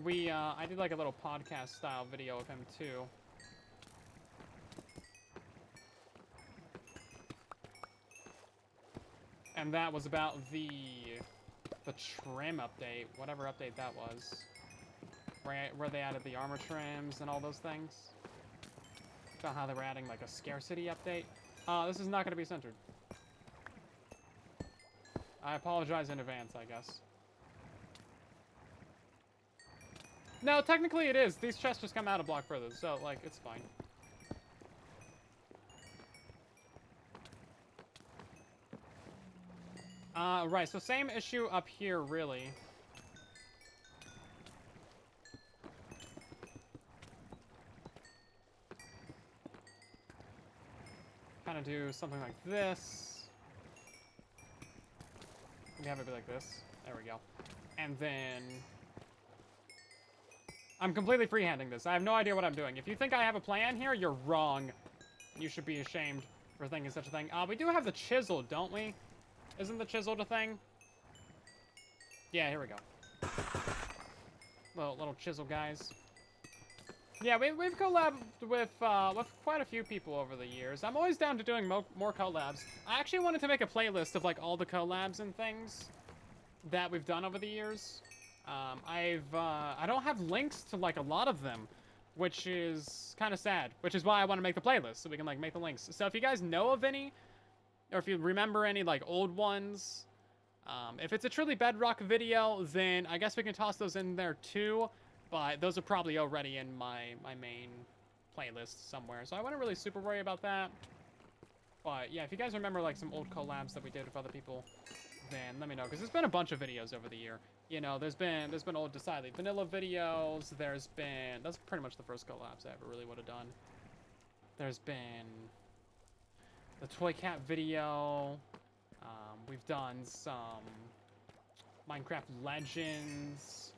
I did like a little podcast style video of him too. And that was about the trim update, whatever update that was. Where they added the armor trims and all those things. About how they were adding like a scarcity update. This is not going to be centered. I apologize in advance, I guess. No, technically it is. These chests just come out a block further, so, like, it's fine. Right, so same issue up here, really. Kind of do something like this. We have it be like this. There we go. And then I'm completely freehanding this. I have no idea what I'm doing. If you think I have a plan here, you're wrong. You should be ashamed for thinking such a thing. We do have the chisel, don't we? Isn't the chisel a thing? Yeah, here we go. Little chisel guys. Yeah, we've collabed with quite a few people over the years. I'm always down to doing more collabs. I actually wanted to make a playlist of like all the collabs and things that we've done over the years. I don't have links to like a lot of them, which is kind of sad, which is why I want to make the playlist so we can like make the links. So if you guys know of any, or if you remember any like old ones, if it's a truly Bedrock video, then I guess we can toss those in there too, but those are probably already in my main playlist somewhere, so I wouldn't really super worry about that. But yeah, if you guys remember like some old collabs that we did with other people, then let me know, because there's been a bunch of videos over the year. You know, there's been old Decidedly Vanilla videos. That's pretty much the first collabs I ever really would have done. There's been the Toy Cat video. We've done some Minecraft Legends.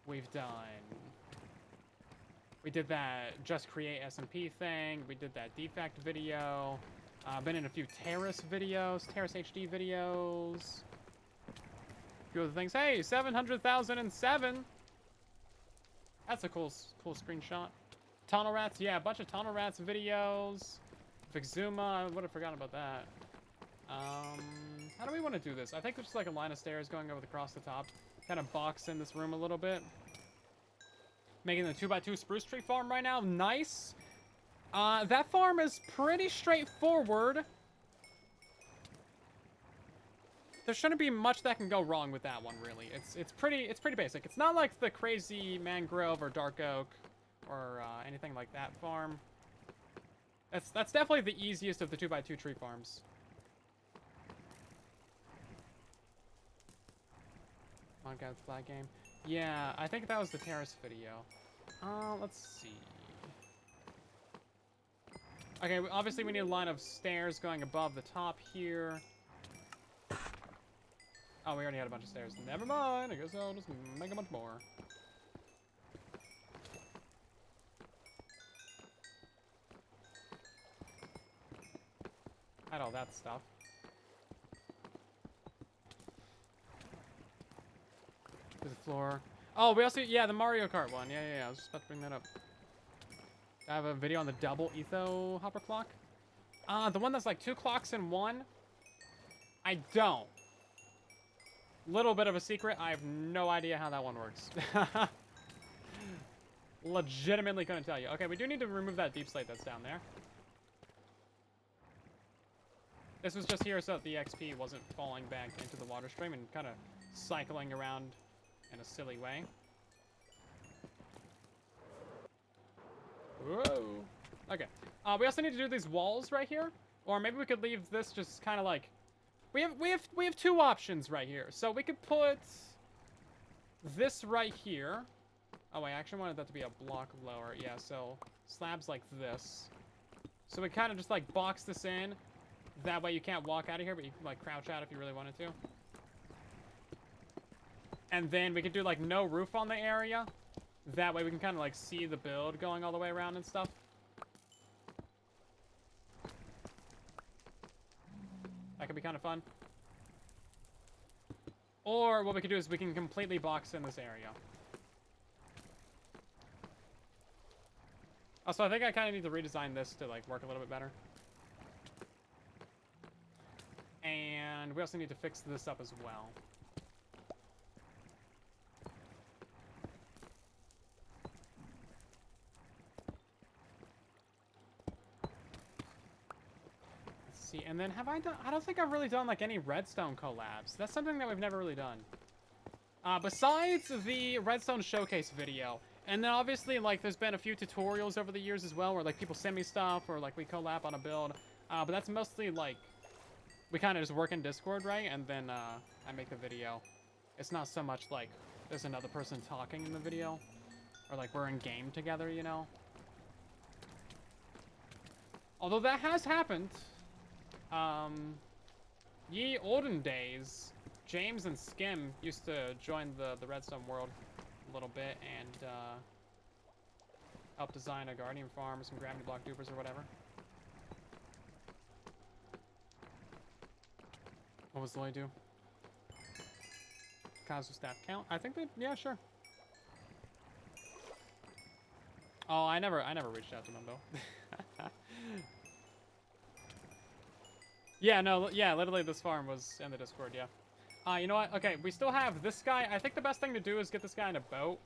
We did that Just Create SMP thing. We did that Defect video. Been in a few Terrace videos, Terrace HD videos. A few other things. Hey, 700,007. That's a cool screenshot. Tunnel Rats, yeah, a bunch of Tunnel Rats videos. Vixzuma, I would have forgotten about that. How do we want to do this? I think there's just like a line of stairs going over across the top. Kind of box in this room a little bit. Making the 2x2 spruce tree farm right now. Nice. That farm is pretty straightforward. There shouldn't be much that can go wrong with that one, really. It's pretty basic. It's not like the crazy mangrove or dark oak or anything like that farm. That's definitely the easiest of the 2x2 tree farms. Monk flag game. Yeah, I think that was the terrace video. Let's see. Okay, obviously we need a line of stairs going above the top here. Oh, we already had a bunch of stairs. Never mind. I guess I'll just make a bunch more. Had all that stuff. There's a floor. Oh, we also, yeah, the Mario Kart one. Yeah. I was just about to bring that up. I have a video on the double etho hopper clock. The one that's like 2 clocks in one. I don't. Little bit of a secret. I have no idea how that one works. Legitimately couldn't tell you. Okay, we do need to remove that deep slate that's down there. This was just here so that the XP wasn't falling back into the water stream and kind of cycling around in a silly way. Whoa. Okay. We also need to do these walls right here, or maybe we could leave this just kind of like. We have 2 options right here. So we could put this right here. Oh wait, I actually wanted that to be a block lower. Yeah, so slabs like this. So we kind of just like box this in. That way you can't walk out of here, but you can like crouch out if you really wanted to. And then we could do like no roof on the area. That way we can kind of like see the build going all the way around and stuff. That could be kind of fun. Or what we could do is we can completely box in this area. Also, I think I kind of need to redesign this to like work a little bit better. And we also need to fix this up as well. See, and then have I done, I don't think I've really done like any redstone collabs. That's something that we've never really done. Besides the redstone showcase video, and then obviously like there's been a few tutorials over the years as well where like people send me stuff or like we collab on a build. But that's mostly like, we kind of just work in Discord, right? And then I make the video. It's not so much like there's another person talking in the video or like we're in game together, you know? Although that has happened. Ye olden days, James and Skim used to join the redstone world a little bit and help design a guardian farm or some gravity block dupers or whatever. What was Lloyd do? Cosmo staff count? I think that, yeah, sure. Oh, I never reached out to them though. Yeah, no, yeah, literally this farm was in the Discord, yeah. You know what? Okay, we still have this guy. I think the best thing to do is get this guy in a boat.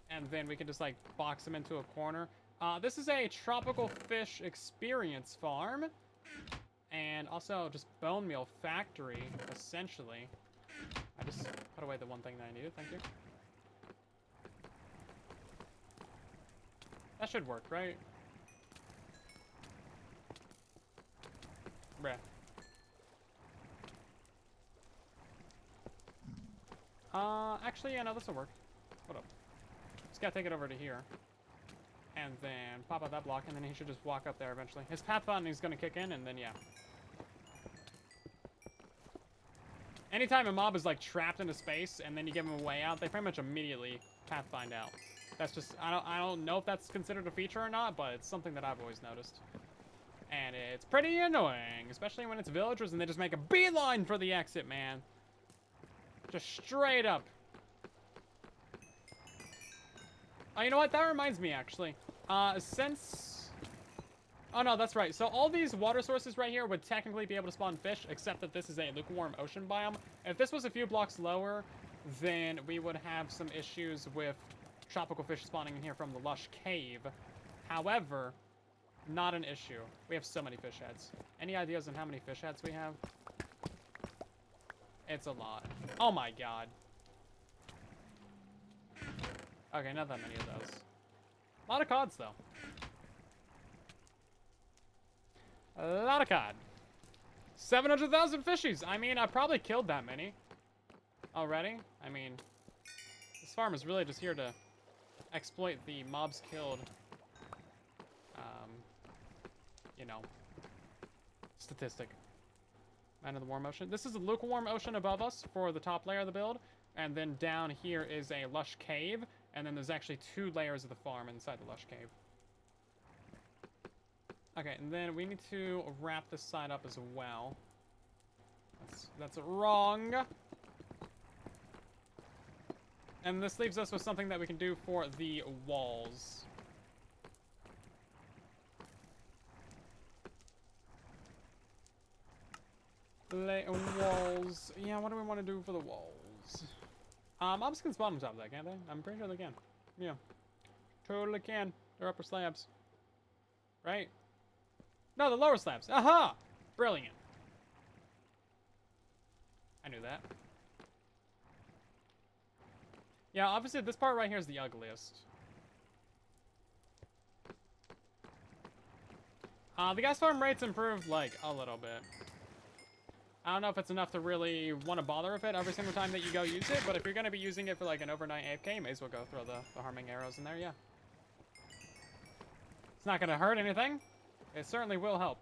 And then we can just, like, box him into a corner. This is a tropical fish experience farm. And also just bone meal factory, essentially. I just put away the one thing that I needed. Thank you. That should work, right? Bruh. Actually, yeah, no, this will work. Hold up. Just gotta take it over to here. And then pop out that block, and then he should just walk up there eventually. His path button is gonna kick in, and then, yeah. Anytime a mob is, like, trapped into space, and then you give them a way out, they pretty much immediately pathfind out. That's just, I don't know if that's considered a feature or not, but it's something that I've always noticed. And it's pretty annoying, especially when it's villagers and they just make a beeline for the exit, man. Just straight up. Oh, you know what? That reminds me, actually. Since... Oh, no, that's right. So all these water sources right here would technically be able to spawn fish, except that this is a lukewarm ocean biome. If this was a few blocks lower, then we would have some issues with tropical fish spawning in here from the lush cave. However, not an issue. We have so many fish heads. Any ideas on how many fish heads we have? It's a lot. Oh my god. Okay, not that many of those. A lot of cods, though. A lot of cod. 700,000 fishies! I mean, I probably killed that many already. I mean, this farm is really just here to exploit the mobs killed, you know, statistic. Man of the warm ocean. This is a lukewarm ocean above us for the top layer of the build, and then down here is a lush cave, and then there's actually 2 layers of the farm inside the lush cave. Okay, and then we need to wrap this side up as well. That's wrong. And this leaves us with something that we can do for the walls. Walls. Yeah, what do we want to do for the walls? Mobs can spawn on top of that, can't they? I'm pretty sure they can. Yeah. Totally can. They're upper slabs. Right? No, the lower slabs. Aha! Brilliant. I knew that. Yeah, obviously this part right here is the ugliest. The gas farm rates improved, like, a little bit. I don't know if it's enough to really want to bother with it every single time that you go use it, but if you're going to be using it for, like, an overnight AFK, you may as well go throw the harming arrows in there, yeah. It's not going to hurt anything. It certainly will help.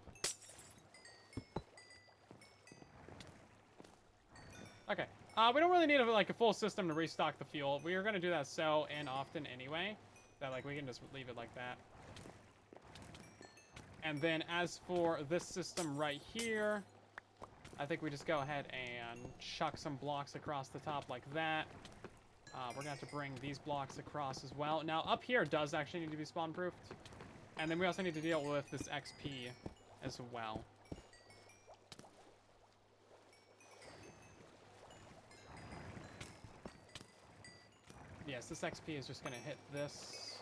Okay. We don't really need like a full system to restock the fuel. We are going to do that so often anyway, that like we can just leave it like that. And then as for this system right here, I think we just go ahead and chuck some blocks across the top like that. We're going to have to bring these blocks across as well. Now up here does actually need to be spawn proofed. And then we also need to deal with this XP as well. Yes, this XP is just going to hit this.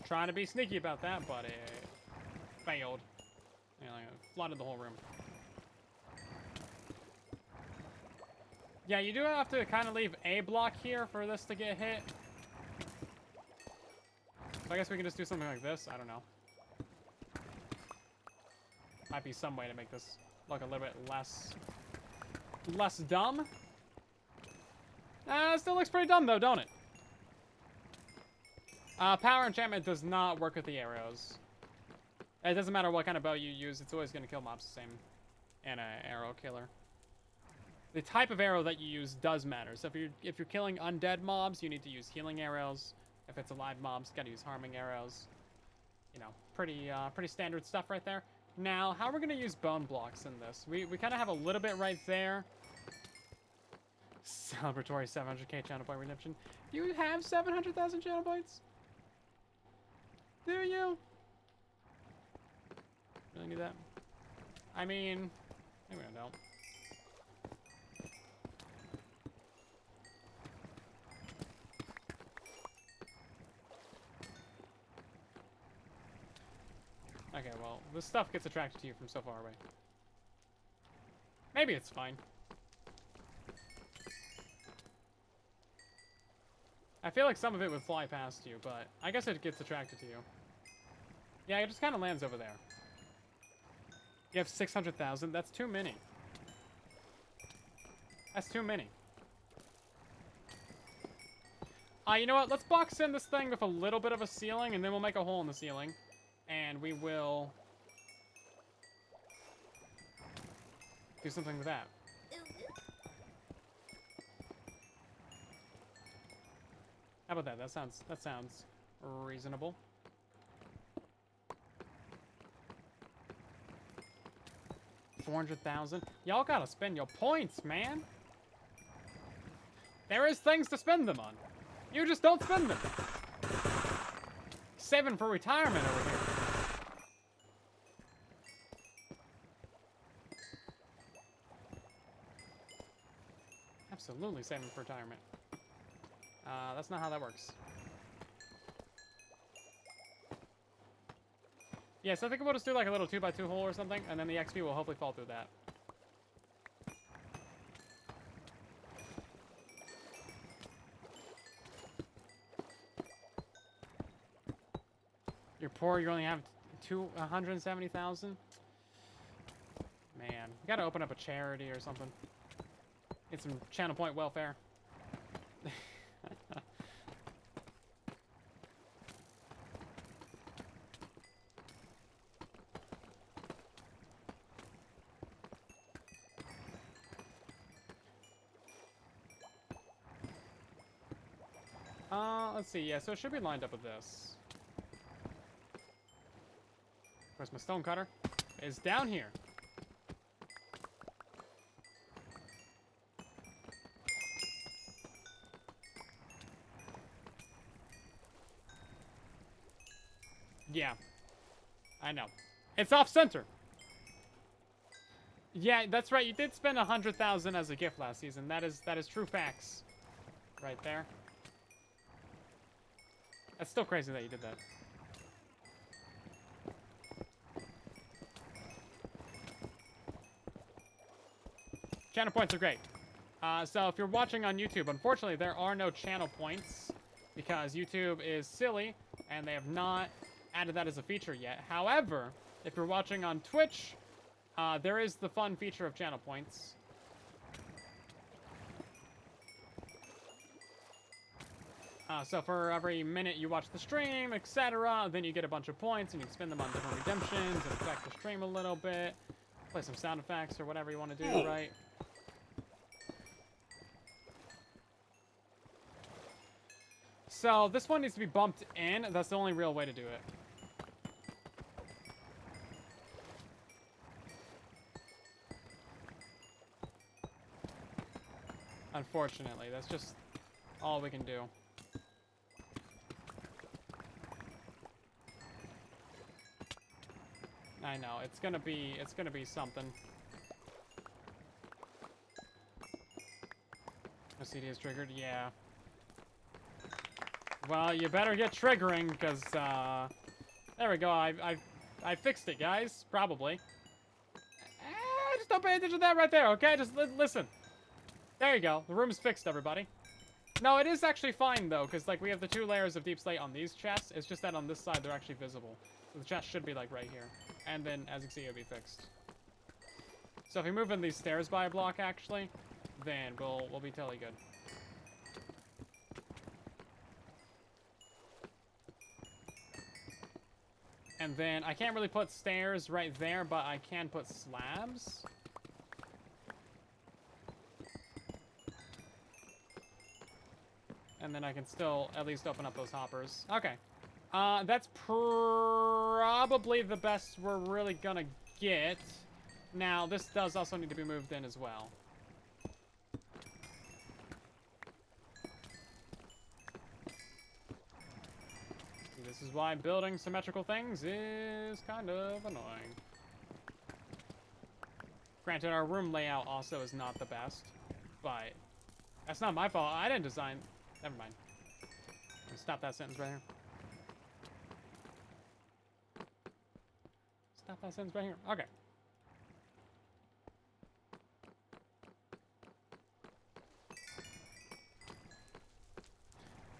Trying to be sneaky about that, but it failed. You know, it flooded the whole room. Yeah, you do have to kind of leave a block here for this to get hit. So I guess we can just do something like this. I don't know. Might be some way to make this look a little bit less dumb. It still looks pretty dumb though, don't it? Power enchantment does not work with the arrows. It doesn't matter what kind of bow you use, it's always going to kill mobs the same. And an arrow killer. The type of arrow that you use does matter. So if you're killing undead mobs, you need to use healing arrows. If it's alive mobs, gotta use harming arrows. You know, pretty standard stuff right there. Now, how we're gonna use bone blocks in this? We kind of have a little bit right there. Celebratory 700k channel point redemption. You have 700,000 channel points? Do you? really need that? I mean, maybe I don't. Okay, well, this stuff gets attracted to you from so far away. Maybe it's fine. I feel like some of it would fly past you, but I guess it gets attracted to you. Yeah, it just kind of lands over there. You have 600,000? That's too many. That's too many. You know what? Let's box in this thing with a little bit of a ceiling, and then we'll make a hole in the ceiling. And we will do something with that. How about that? That sounds reasonable. $400,000. Y'all gotta spend your points, man. There is things to spend them on. You just don't spend them. Saving for retirement over here. Absolutely saving for retirement. That's not how that works. Yeah, so I think we'll just do like a little 2x2 hole or something, and then the XP will hopefully fall through that. You're poor, you only have 170,000? Man, you gotta open up a charity or something. Get some channel point welfare. Let's see. Yeah, so it should be lined up with this. Of course, my stone cutter is down here. Yeah, I know. It's off center. Yeah, that's right. You did spend 100,000 as a gift last season. That is true facts, right there. That's still crazy that you did that. Channel points are great. So if you're watching on YouTube, unfortunately there are no channel points because YouTube is silly and they have not added that as a feature yet. However, if you're watching on Twitch, there is the fun feature of channel points. So for every minute you watch the stream, etc., then you get a bunch of points and you can spend them on different redemptions and affect the stream a little bit. Play some sound effects or whatever you want to do, right? So this one needs to be bumped in. That's the only real way to do it. Unfortunately, that's just all we can do. I know, it's gonna be something. The CD is triggered, yeah. Well, you better get triggering, because, there we go, I fixed it, guys, probably. Just don't pay attention to that right there, okay? Just listen. There you go, the room's fixed, everybody. No, it is actually fine, though, because, like, we have the 2 layers of deep slate on these chests. It's just that on this side, they're actually visible. So the chest should be, like, right here. And then, as you can see, it'll be fixed. So if we move in these stairs by a block, actually, then we'll be totally good. And then, I can't really put stairs right there, but I can put slabs. And then I can still at least open up those hoppers. Okay. That's probably the best we're really gonna get. Now, this does also need to be moved in as well. This is why building symmetrical things is kind of annoying. Granted, our room layout also is not the best, but that's not my fault. I didn't design. Never mind. Stop that sentence right here. Stop that sentence right here. Okay.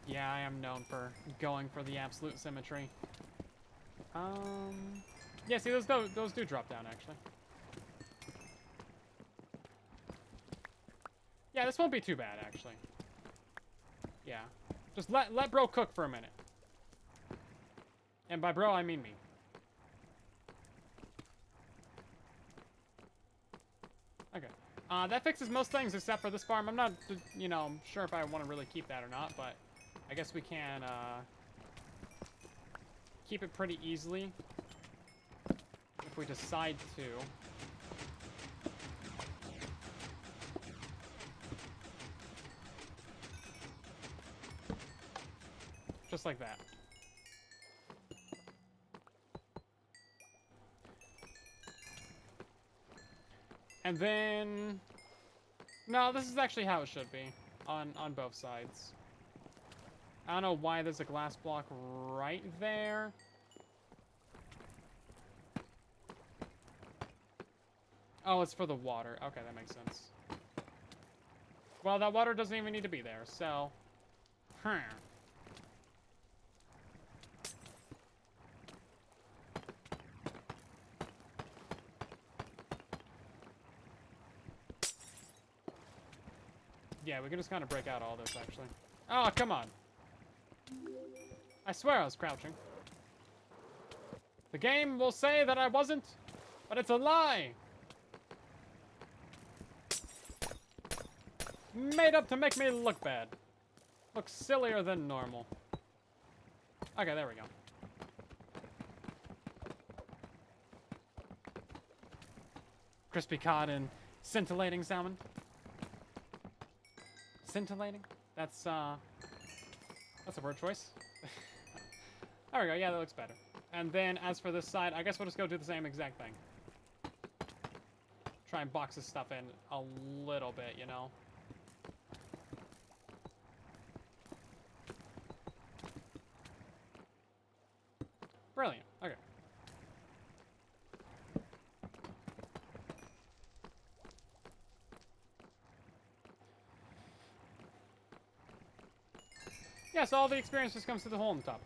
Yeah, I am known for going for the absolute symmetry. Yeah, see, those do drop down, actually. Yeah, this won't be too bad, actually. Yeah. Just let bro cook for a minute. And by bro, I mean me. Okay. That fixes most things except for this farm. I'm not, you know, sure if I want to really keep that or not, but I guess we can, keep it pretty easily if we decide to. Just like that. And then... No, this is actually how it should be. On both sides. I don't know why there's a glass block right there. Oh, it's for the water. Okay, that makes sense. Well, that water doesn't even need to be there, so... Huh. Yeah, we can just kind of break out all this, actually. Oh, come on. I swear I was crouching. The game will say that I wasn't, but it's a lie. Made up to make me look bad. Look sillier than normal. Okay, there we go. Crispy cod and scintillating salmon. Scintillating? That's a word choice. There we go. Yeah, that looks better. And then, as for this side, I guess we'll just go do the same exact thing. Try and box this stuff in a little bit, you know? Brilliant. Okay. Yeah, so all the experience just comes to the hole on the top.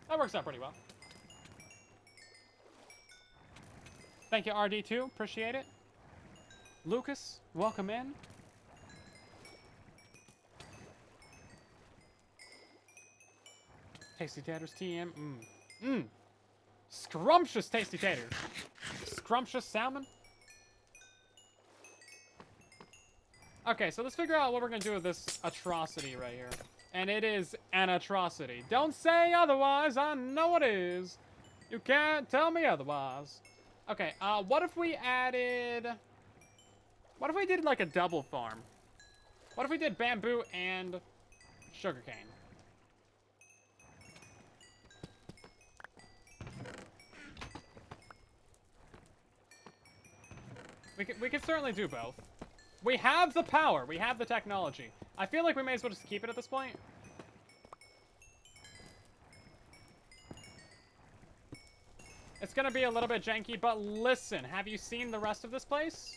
That works out pretty well. Thank you, RD2. Appreciate it. Lucas, welcome in. Tasty taters, TM. Scrumptious tasty taters. Scrumptious salmon. Okay, so let's figure out what we're gonna do with this atrocity right here. And it is an atrocity. Don't say otherwise, I know it is. You can't tell me otherwise. Okay, what if we added... What if we did, like, a double farm? What if we did bamboo and sugarcane? We could certainly do both. We have the power. We have the technology. I feel like we may as well just keep it at this point. It's gonna be a little bit janky, but listen, have you seen the rest of this place?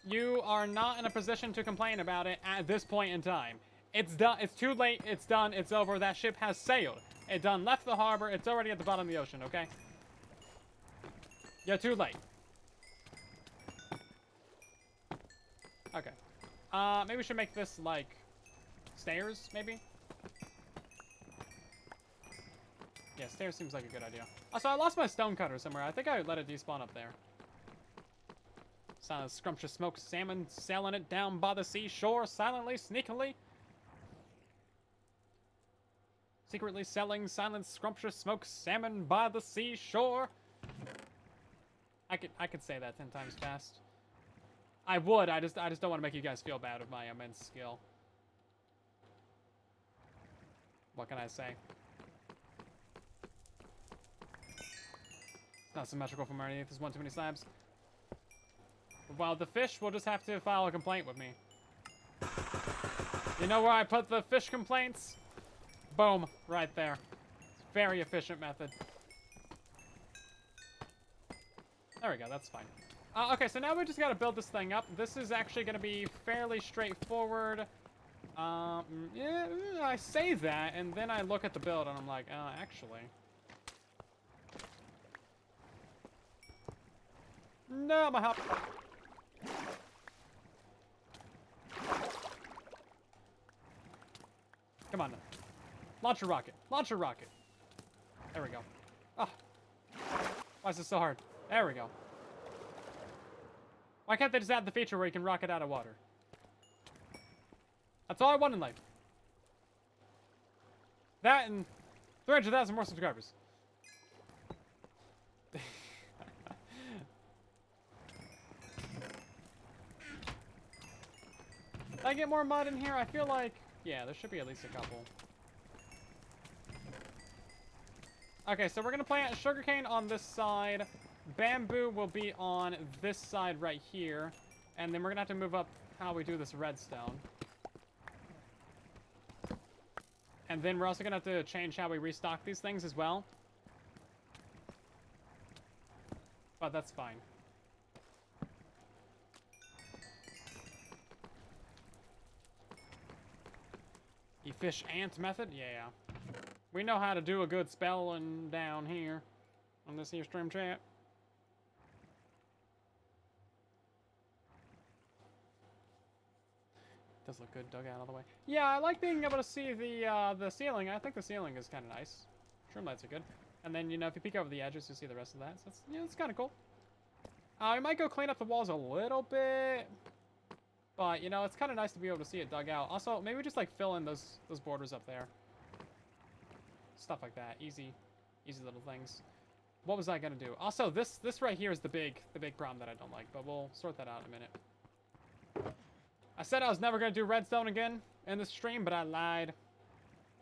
You are not in a position to complain about it at this point in time. It's done. It's too late. It's done. It's over. That ship has sailed. It done left the harbor. It's already at the bottom of the ocean, okay? You're too late. Okay. Maybe we should make this, like, stairs, maybe? Yeah, stairs seems like a good idea. Also, I lost my stone cutter somewhere. I think I let it despawn up there. Sound of scrumptious smoked salmon sailing it down by the seashore, silently, sneakily. Secretly selling silent scrumptious smoked salmon by the seashore. I could say that 10 times fast. I would, I just don't want to make you guys feel bad with my immense skill. What can I say? It's not symmetrical from underneath. There's one too many slabs. Well, the fish will just have to file a complaint with me. You know where I put the fish complaints? Boom, right there. Very efficient method. There we go, that's fine. Okay, so now we just gotta build this thing up. This is actually gonna be fairly straightforward. Yeah, I say that, and then I look at the build, and I'm like, actually. No, my hop. Come on now. Launch a rocket. Launch a rocket. There we go. Oh. Why is this so hard? There we go. Why can't they just add the feature where you can rocket out of water? That's all I want in life. That and 300,000 more subscribers. Did I get more mud in here? I feel like... Yeah, there should be at least a couple. Okay, so we're going to plant sugarcane on this side. Bamboo will be on this side right here. And then we're going to have to move up how we do this redstone. And then we're also going to have to change how we restock these things as well. But that's fine. You fish ant method? Yeah. We know how to do a good spelling down here on this here stream chat. Does look good dug out all the way. Yeah, I like being able to see the ceiling. I think the ceiling is kind of nice. Trim lights are good. And then, you know, if you peek over the edges, you'll see the rest of that. So it's, yeah, it's kind of cool. I might go clean up the walls a little bit. But, you know, it's kind of nice to be able to see it dug out. Also, maybe just, like, fill in those borders up there. Stuff like that. Easy little things. What was I going to do? Also, this right here is the big problem that I don't like. But we'll sort that out in a minute. I said I was never going to do redstone again in this stream, but I lied.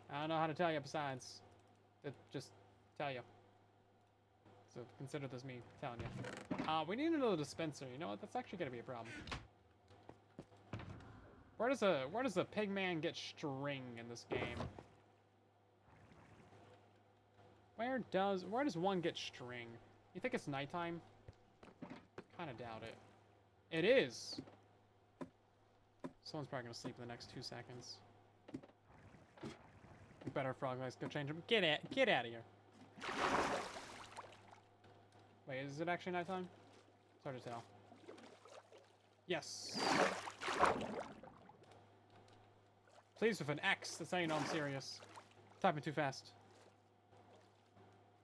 I don't know how to tell you besides. Just tell you. So consider this me telling you. We need another dispenser. You know what? That's actually going to be a problem. Where does a pig man get string in this game? Where does one get string? You think it's nighttime? Kind of doubt it. It is. Someone's probably gonna sleep in the next 2 seconds. Better frog legs, go change them. Get out of here. Wait, is it actually nighttime? It's hard to tell. Yes. Please with an X. That's how you know I'm serious. Typing too fast.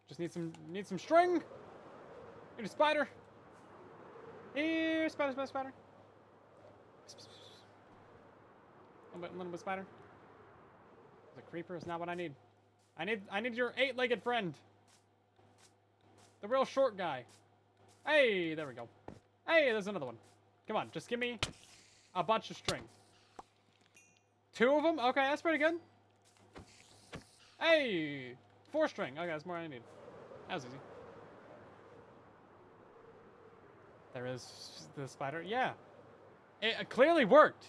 Just need some string. Need a spider. Here, spider. A little bit spider. The creeper is not what I need. I need your 8-legged friend. The real short guy. Hey, there we go. Hey, there's another one. Come on, just give me a bunch of string. 2 of them? Okay, that's pretty good. Hey, 4 string. Okay, that's more than I need. That was easy. There is the spider. Yeah. It clearly worked.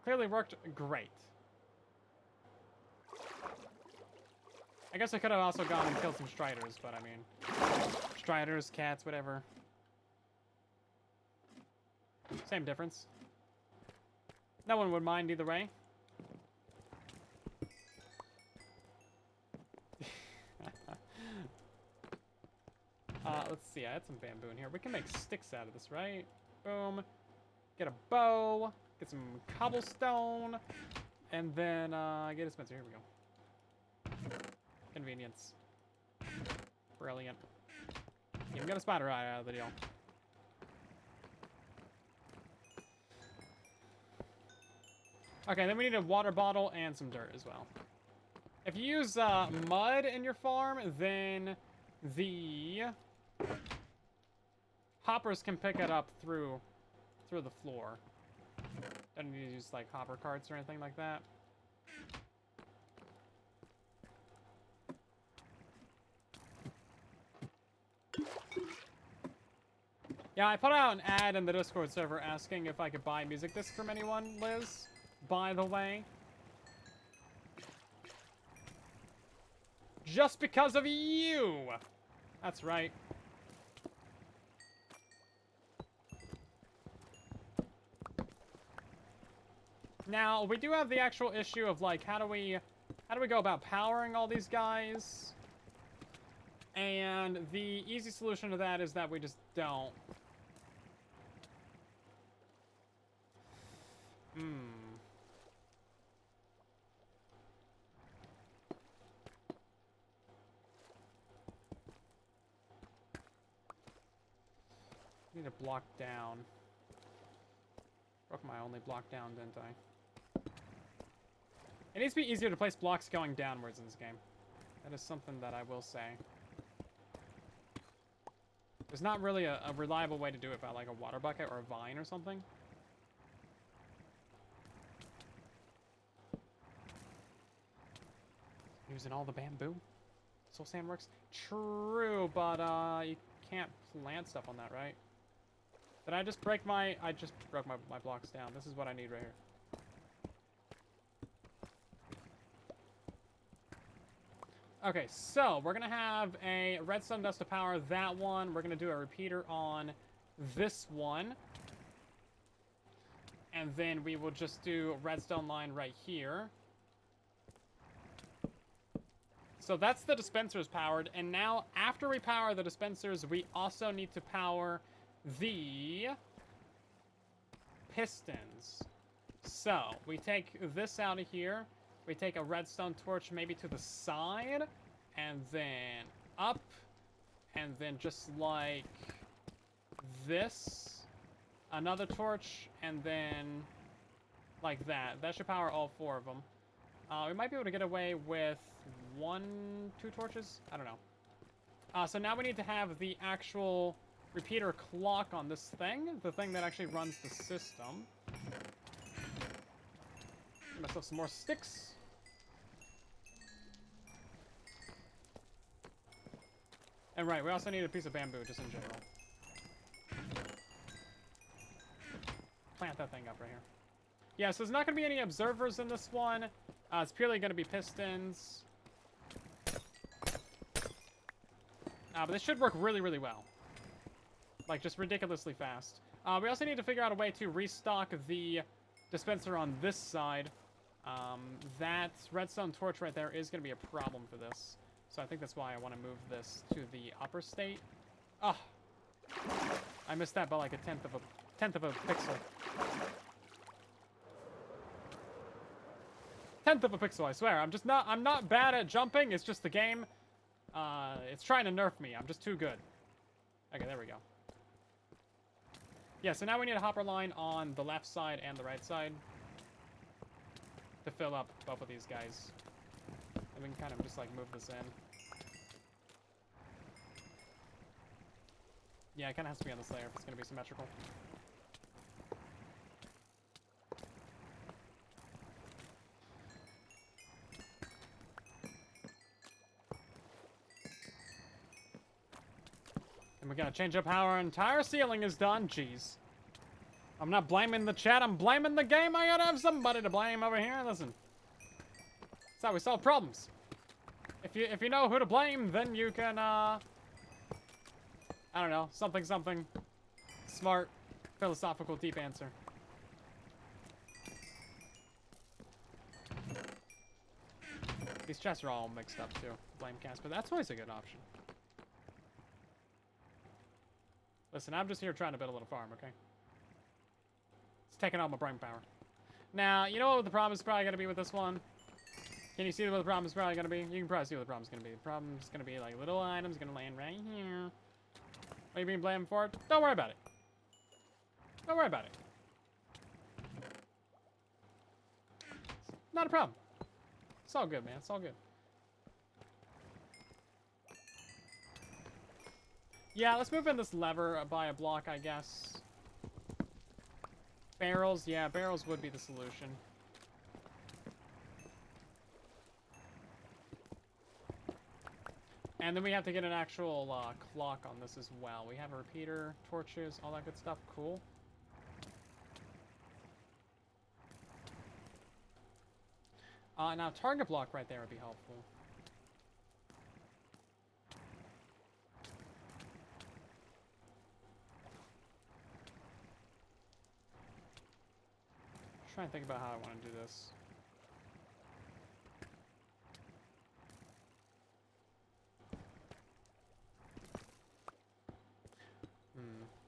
Clearly worked great. I guess I could have also gone and killed some striders, but I mean... Striders, cats, whatever. Same difference. No one would mind either way. Let's see, I had some bamboo in here. We can make sticks out of this, right? Boom. Get a bow. Get some cobblestone. And then, get a dispenser. Here we go. Convenience. Brilliant. Even got a spider eye out of the deal. Okay, then we need a water bottle and some dirt as well. If you use mud in your farm, then the hoppers can pick it up through the floor. Don't need to use like hopper carts or anything like that. Yeah, I put out an ad in the Discord server asking if I could buy music discs from anyone, Liz. By the way. Just because of you! That's right. Now, we do have the actual issue of, like, how do we go about powering all these guys? And the easy solution to that is that we just don't. Need to block down. Broke my only block down, didn't I? It needs to be easier to place blocks going downwards in this game. That is something that I will say. There's not really a reliable way to do it by like a water bucket or a vine or something. Using all the bamboo? Soul sand works? True, but you can't plant stuff on that, right? Did I just break my... I just broke my blocks down. This is what I need right here. Okay, so we're going to have a redstone dust to power that one. We're going to do a repeater on this one. And then we will just do a redstone line right here. So that's the dispensers powered. And now, after we power the dispensers, we also need to power the pistons. So, we take this out of here. We take a redstone torch maybe to the side, and then up, and then just like this, another torch, and then like that. That should power all four of them. We might be able to get away with 2 torches? I don't know. So now we need to have the actual repeater clock on this thing, the thing that actually runs the system. Get myself some more sticks. And right, we also need a piece of bamboo, just in general. Plant that thing up right here. Yeah, so there's not going to be any observers in this one. It's purely going to be pistons. But this should work really, really well. Like, just ridiculously fast. We also need to figure out a way to restock the dispenser on this side. That redstone torch right there is going to be a problem for this. So I think that's why I want to move this to the upper state. Oh, I missed that by like a tenth of a pixel. Tenth of a pixel, I swear. I'm not bad at jumping. It's just the game. It's trying to nerf me. I'm just too good. Okay, there we go. Yeah, so now we need a hopper line on the left side and the right side to fill up both of these guys. And we can kind of just like move this in. Yeah, it kind of has to be on this layer if it's going to be symmetrical. And we gotta change up how our entire ceiling is done. Jeez. I'm not blaming the chat, I'm blaming the game. I gotta have somebody to blame over here. Listen. That's how we solve problems. If you know who to blame, then you can, I don't know, something smart, philosophical, deep answer. These chests are all mixed up too. Blame cast, but that's always a good option. Listen, I'm just here trying to build a little farm, okay? It's taking all my brain power. Now, you know what the problem is probably going to be with this one? Can you see what the problem is probably going to be? You can probably see what the problem is going to be. The problem is going to be like little items going to land right here. Are you being blamed for it? Don't worry about it. Don't worry about it. Not a problem. It's all good, man. It's all good. Yeah, let's move in this lever by a block, I guess. Barrels, yeah, barrels would be the solution. And then we have to get an actual clock on this as well. We have a repeater, torches, all that good stuff. Cool. Now target block right there would be helpful. Trying to think about how I want to do this.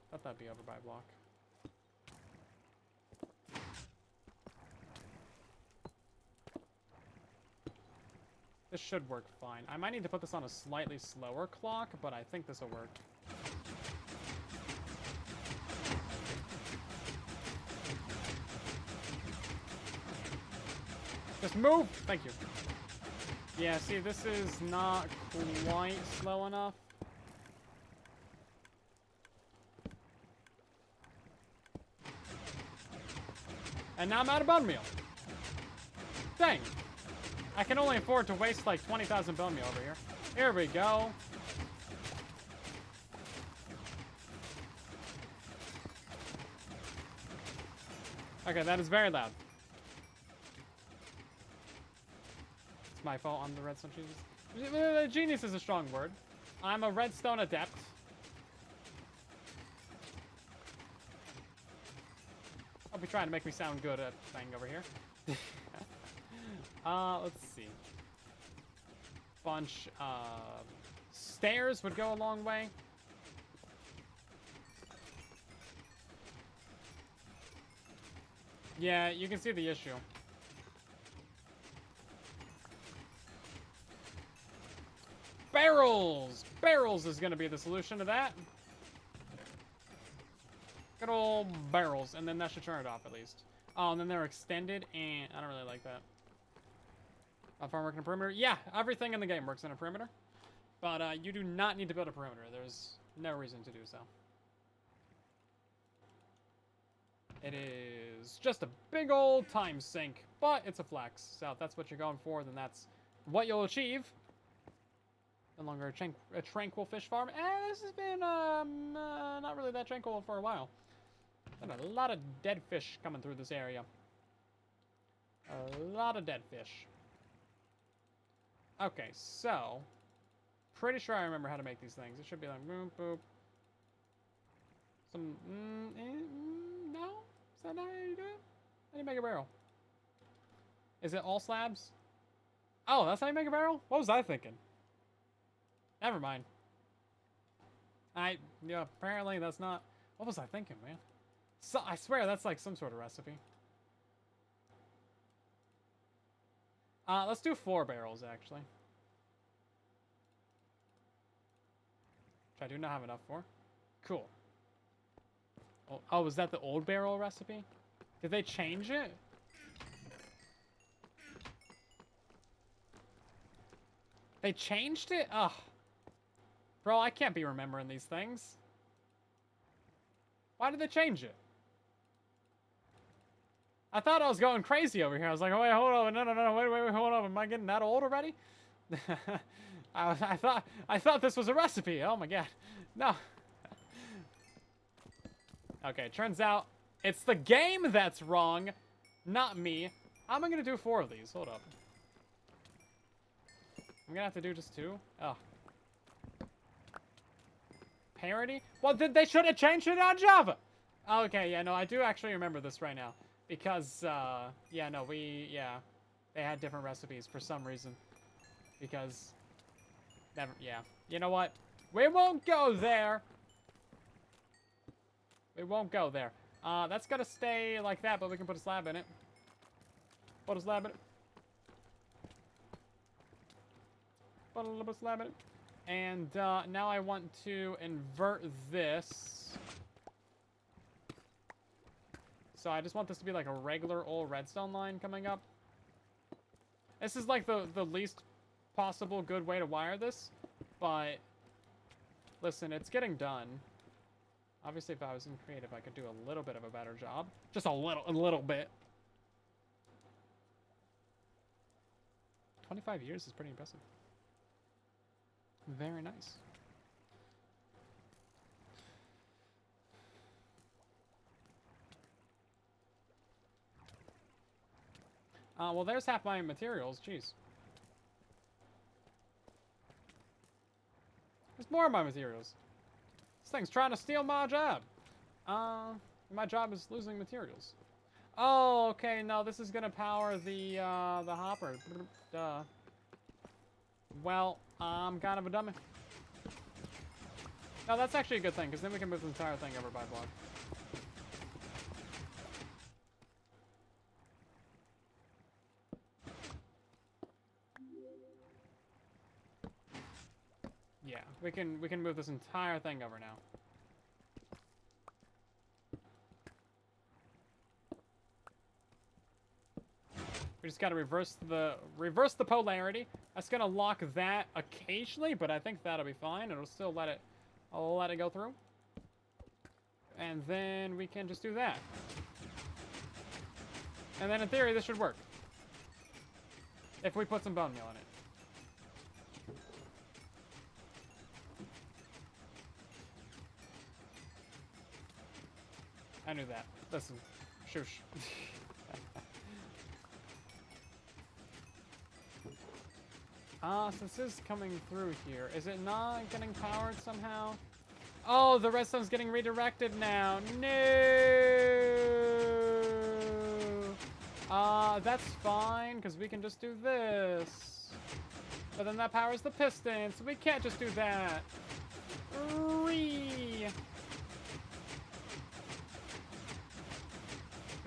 Thought that'd be over by a block. This should work fine. I might need to put this on a slightly slower clock, but I think this will work. Just move! Thank you. Yeah, see, this is not quite slow enough. And now I'm out of bone meal. Dang. I can only afford to waste like 20,000 bone meal over here. Here we go. Okay, that is very loud. It's my fault. I'm the redstone genius. Genius is a strong word. I'm a redstone adept. I'll be trying to make me sound good at thing over here. Let's see. Bunch of stairs would go a long way. Yeah, you can see the issue. Barrels! Barrels is going to be the solution to that. Good old barrels, and then that should turn it off at least. Oh, and then they're extended, and I don't really like that. If I'm working a perimeter, yeah, everything in the game works in a perimeter. But you do not need to build a perimeter. There's no reason to do so. It is just a big old time sink, but it's a flex. So if that's what you're going for, then that's what you'll achieve. No longer a tranquil fish farm. This has been not really that tranquil for a while. Been a lot of dead fish coming through this area. A lot of dead fish. Okay, so pretty sure I remember how to make these things. It should be like boop boop. Some no, is that not how you do it? How do you make a barrel? Is it all slabs? Oh, that's how you make a barrel? What was I thinking? Never mind. Yeah, apparently that's not... What was I thinking, man? So, I swear that's like some sort of recipe. Let's do 4 barrels, actually. Which I do not have enough for. Cool. Oh, was that the old barrel recipe? Did they change it? They changed it? Ugh. Bro, I can't be remembering these things. Why did they change it? I thought I was going crazy over here. I was like, oh, wait, hold on. No, wait, hold on. Am I getting that old already? I thought this was a recipe. Oh my god. No. Okay, turns out it's the game that's wrong, not me. How am I gonna do 4 of these? Hold up. I'm gonna have to do just 2? Oh. Parody? Well, they should have changed it on Java. Okay, yeah, no, I do actually remember this right now. Because, yeah, no, they had different recipes for some reason. Because, yeah. You know what? We won't go there. We won't go there. That's gotta stay like that, but we can put a slab in it. Put a slab in it. Put a little bit of slab in it. And now I want to invert this. So I just want this to be like a regular old redstone line coming up. This is like the least possible good way to wire this. But listen, it's getting done. Obviously, if I was in creative, I could do a little bit of a better job. Just a little bit. 25 years is pretty impressive. Very nice. Well, there's half my materials. Jeez. There's more of my materials. This thing's trying to steal my job. My job is losing materials. Oh, okay. No, this is gonna power the hopper. Duh. Well, I'm kind of a dummy. No, that's actually a good thing, because then we can move the entire thing over by block. Yeah, we can move this entire thing over now. We just gotta reverse the polarity. That's gonna lock that occasionally, but I think that'll be fine. It'll still let it go through. And then we can just do that. And then in theory, this should work. If we put some bone meal in it. I knew that. Listen, shush. Since this is coming through here, is it not getting powered somehow? Oh, the redstone's getting redirected now. No! That's fine, because we can just do this. But then that powers the piston, so we can't just do that. We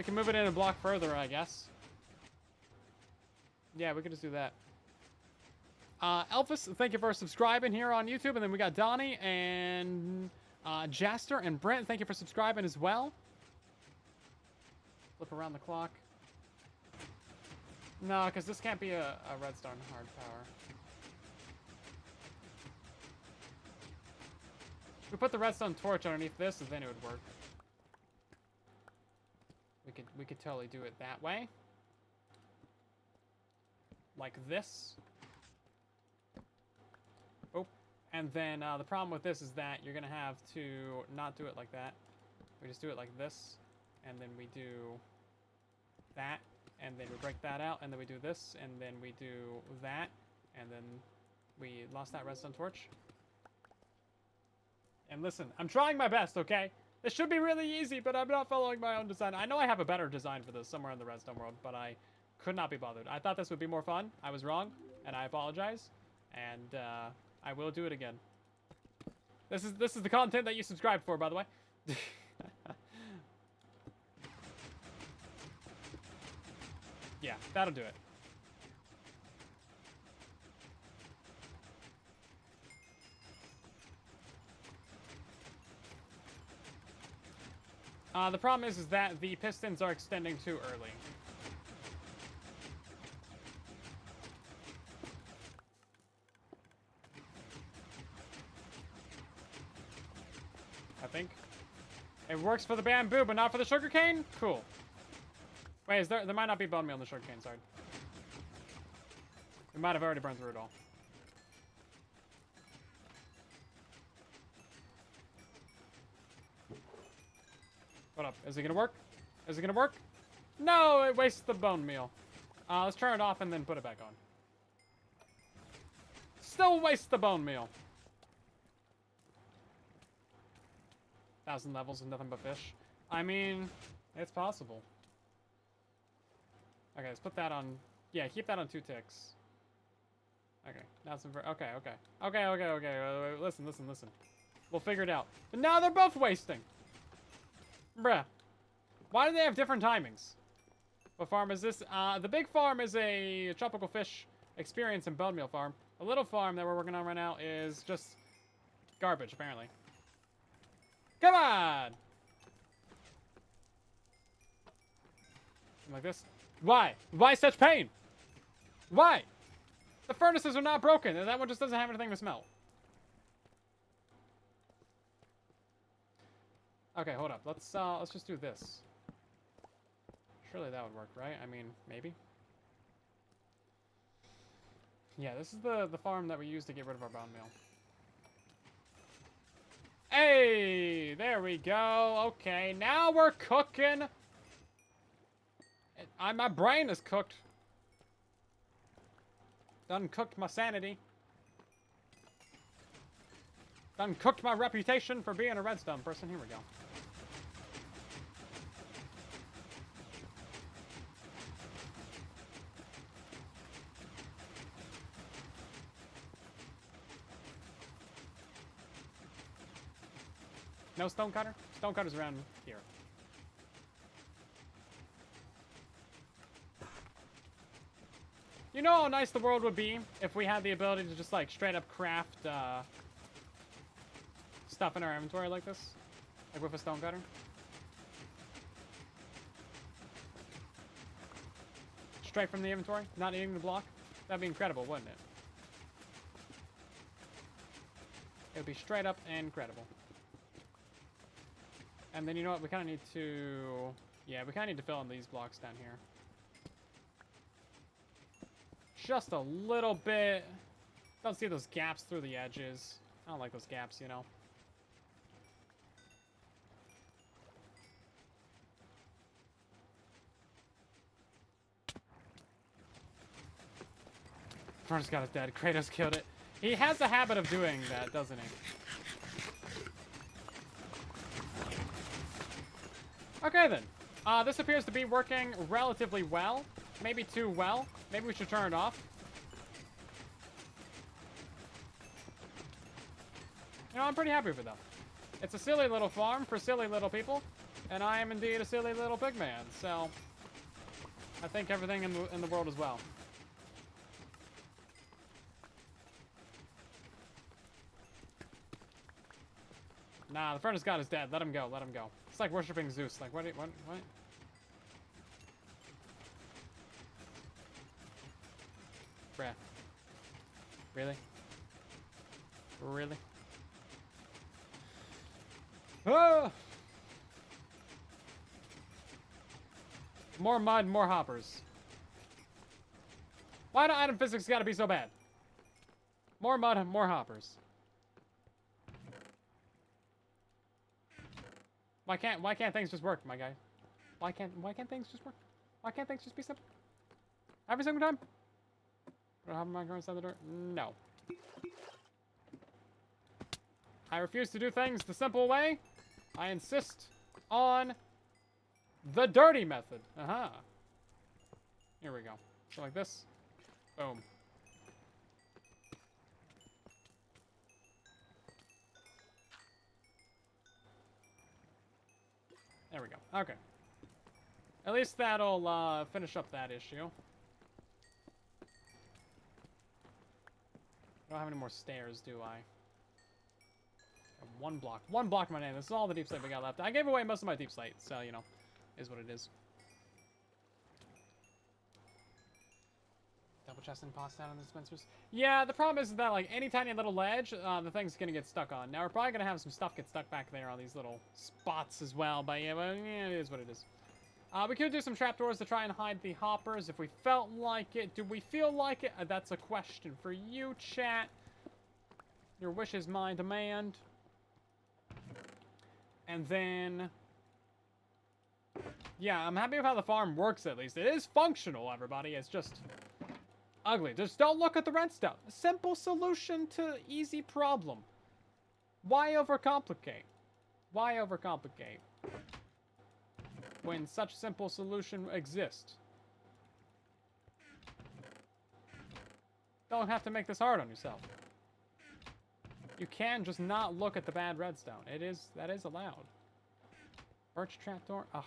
can move it in a block further, I guess. Yeah, we can just do that. Elvis, thank you for subscribing here on YouTube. And then we got Donnie and Jaster and Brent. Thank you for subscribing as well. Flip around the clock. No, because this can't be a redstone hard power. If we put the redstone torch underneath this, then it would work. We could totally do it that way. Like this. Oh, and then the problem with this is that you're gonna have to not do it like that. We just do it like this, and then we do that, and then we break that out, and then we do this, and then we do that, and then we lost that redstone torch. And listen, I'm trying my best, okay? This should be really easy, but I'm not following my own design. I know I have a better design for this somewhere in the redstone world, but I could not be bothered. I thought this would be more fun. I was wrong, and I apologize. And I will do it again. This is the content that you subscribed for, by the way. Yeah, that'll do it. The problem is that the pistons are extending too early. I think. It works for the bamboo, but not for the sugarcane? Cool. Wait, there might not be bone meal in the sugarcane, sorry. We might have already burned through it all. What up? Is it gonna work? Is it gonna work? No, it wastes the bone meal. Let's turn it off and then put it back on. Still wastes the bone meal. 1,000 levels with nothing but fish. I mean, it's possible. Okay, let's put that on. Yeah, keep that on 2 ticks. Okay, now it's okay. Wait, listen. We'll figure it out. But now they're both wasting. Bruh. Why do they have different timings? What farm is this? The big farm is a tropical fish experience and bone meal farm. The little farm that we're working on right now is just garbage, apparently. Come on! Like this. Why? Why such pain? Why? The furnaces are not broken, and that one just doesn't have anything to smelt. Okay, hold up. Let's just do this. Surely that would work, right? I mean, maybe. Yeah, this is the farm that we use to get rid of our bone meal. Hey, there we go. Okay, now we're cooking. My brain is cooked. Done cooked my sanity. Done cooked my reputation for being a redstone person. Here we go. No stonecutter? Stonecutter's around here. You know how nice the world would be if we had the ability to just, like, straight up craft, stuff in our inventory like this? Like with a stonecutter? Straight from the inventory? Not needing the block? That'd be incredible, wouldn't it? It would be straight up incredible. And then you know what? We kind of need to... Yeah, we kind of need to fill in these blocks down here. Just a little bit. Don't see those gaps through the edges. I don't like those gaps, you know. Furnace God is dead. Kratos killed it. He has a habit of doing that, doesn't he? Okay, then. This appears to be working relatively well. Maybe too well. Maybe we should turn it off. You know, I'm pretty happy with it, though. It's a silly little farm for silly little people. And I am indeed a silly little pig man. So, I think everything in the world is well. Nah, the furnace god is dead. Let him go. Let him go. It's like worshiping Zeus. Like, what? Bruh. Really? Really? Ah! More mud, more hoppers. Why do item physics gotta be so bad? More mud, more hoppers. Why can't things just work, my guy? Why can't things just work? Why can't things just be simple? Every single time? Do I have my car inside the door? No. I refuse to do things the simple way. I insist on the dirty method. Aha. Here we go. So like this. Boom. There we go. Okay. At least that'll finish up that issue. I don't have any more stairs, do I? One block. One block in my name. This is all the deep slate we got left. I gave away most of my deep slate, so, you know, is what it is. Double chest and pasta out on the dispensers. Yeah, the problem is that, like, any tiny little ledge, the thing's gonna get stuck on. Now, we're probably gonna have some stuff get stuck back there on these little spots as well, but yeah, it is what it is. We could do some trapdoors to try and hide the hoppers if we felt like it. Do we feel like it? That's a question for you, chat. Your wish is my demand. And then... yeah, I'm happy with how the farm works, at least. It is functional, everybody. It's just ugly. Just don't look at the redstone. A simple solution to easy problem. Why overcomplicate? Why overcomplicate when such simple solution exists? Don't have to make this hard on yourself. You can just not look at the bad redstone. That is allowed. Birch trapdoor. Ugh.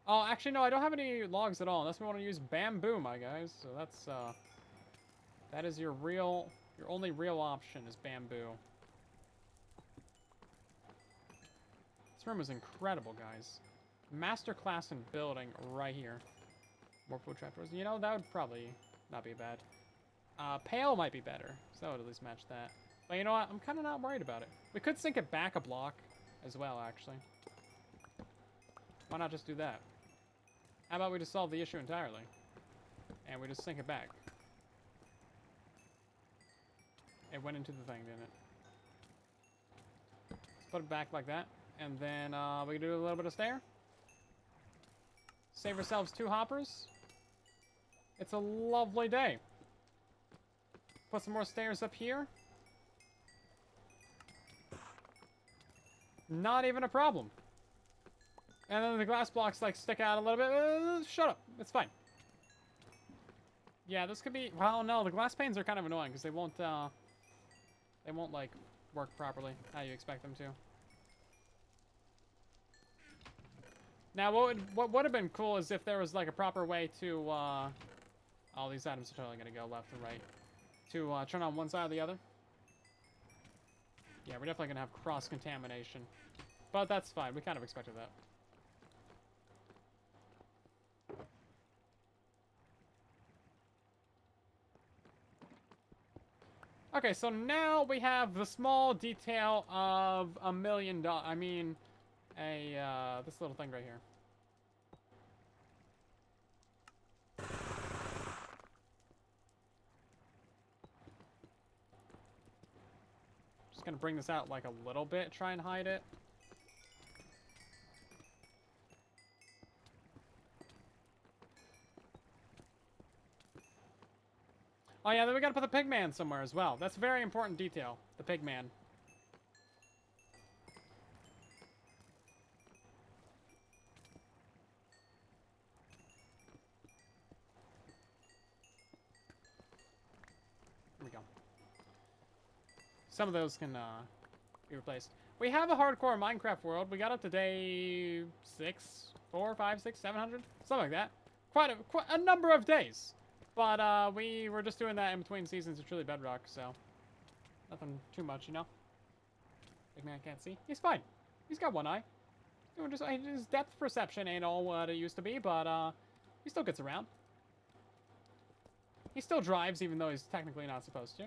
Oh, actually, no, I don't have any logs at all, unless we want to use bamboo, my guys. So that's, that is your only real option is bamboo. This room is incredible, guys. Masterclass in building right here. More food trapdoors. You know, that would probably not be bad. Pale might be better, so that would at least match that. But you know what? I'm kind of not worried about it. We could sink it back a block as well, actually. Why not just do that? How about we just solve the issue entirely? And we just sink it back. It went into the thing, didn't it? put it back like that. And then we can do a little bit of stair. Save ourselves 2 hoppers. It's a lovely day. Put some more stairs up here. Not even a problem. And then the glass blocks like stick out a little bit. Shut up. It's fine. Yeah, this could be... Well, no, the glass panes are kind of annoying because they won't like work properly how you expect them to. Now, what would have been cool is if there was like a proper way to all these items are totally gonna go left and right to turn on one side or the other. Yeah, we're definitely gonna have cross contamination, but that's fine. We kind of expected that. Okay, so now we have the small detail of $1 million. I mean, this little thing right here. Just gonna bring this out like a little bit, try and hide it. Oh yeah, then we gotta put the pigman somewhere as well. That's a very important detail, the pigman. Here we go. Some of those can be replaced. We have a hardcore Minecraft world. We got up to day 6, 4, 5, 6, 700, something like that. Quite a number of days. But we were just doing that in between seasons of truly Bedrock, so nothing too much, you know. Big man can't see. He's fine. He's got one eye. His depth perception ain't all what it used to be, but he still gets around. He still drives, even though he's technically not supposed to.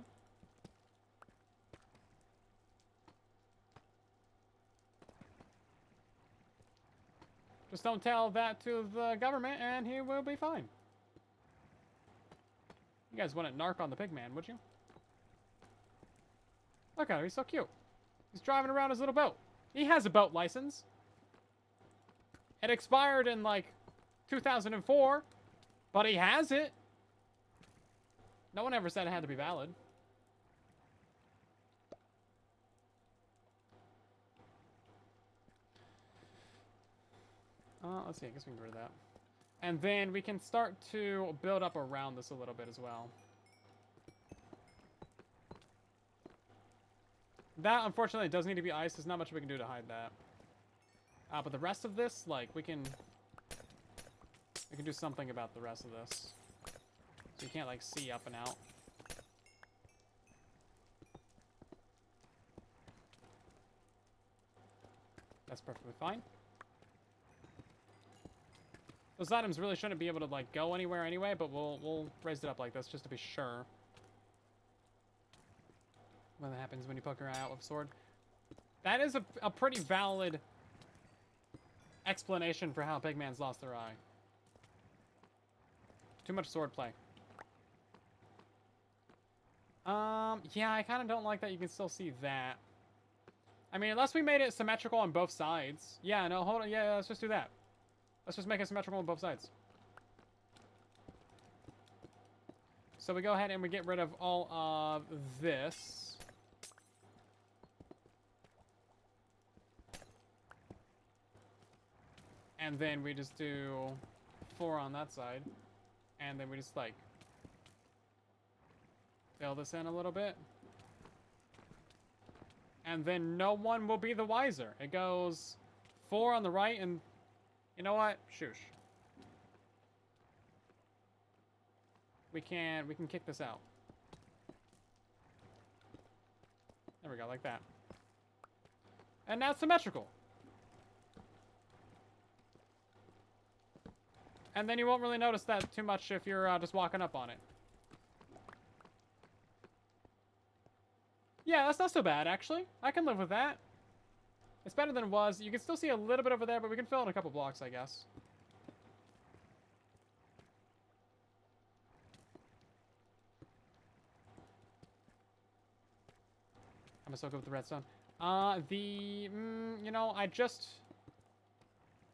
Just don't tell that to the government, and he will be fine. You guys wouldn't narc on the pigman, would you? Look at him, he's so cute. He's driving around his little boat. He has a boat license. It expired in, like, 2004, but he has it. No one ever said it had to be valid. Let's see, I guess we can get rid of that. And then we can start to build up around this a little bit as well. That, unfortunately, does need to be ice. There's not much we can do to hide that. But the rest of this, like, we can do something about the rest of this. So you can't, like, see up and out. That's perfectly fine. Those items really shouldn't be able to, like, go anywhere anyway, but we'll raise it up like this just to be sure. What happens when you poke your eye out with a sword. That is a pretty valid explanation for how pigman's lost their eye. Too much sword play. Yeah, I kind of don't like that you can still see that. I mean, unless we made it symmetrical on both sides. Yeah, no, hold on. Yeah, let's just do that. Let's just make it symmetrical on both sides. So we go ahead and we get rid of all of this. And then we just do 4 on that side. And then we just, like, fill this in a little bit. And then no one will be the wiser. It goes 4 on the right and... You know what? Shoosh. We can kick this out. There we go, like that. And now it's symmetrical. And then you won't really notice that too much if you're just walking up on it. Yeah, that's not so bad, actually. I can live with that. It's better than it was. You can still see a little bit over there, but we can fill in a couple blocks, I guess. I'm so good with the redstone. You know, I just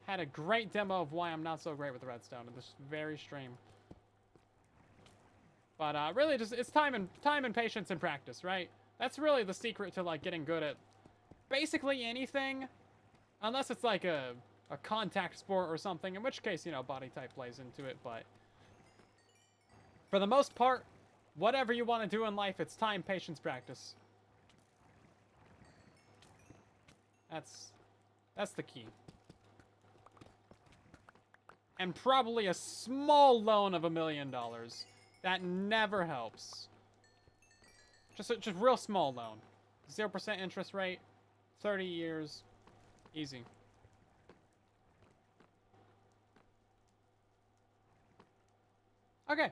had a great demo of why I'm not so great with redstone in this very stream. But really, just it's time and patience and practice, right? That's really the secret to like getting good at basically anything, unless it's like a contact sport or something, in which case, you know, body type plays into it. But for the most part, whatever you want to do in life, it's time, patience, practice. That's the key. And probably a small loan of $1 million. That never helps. Just real small loan. 0% interest rate, 30 years, easy. Okay.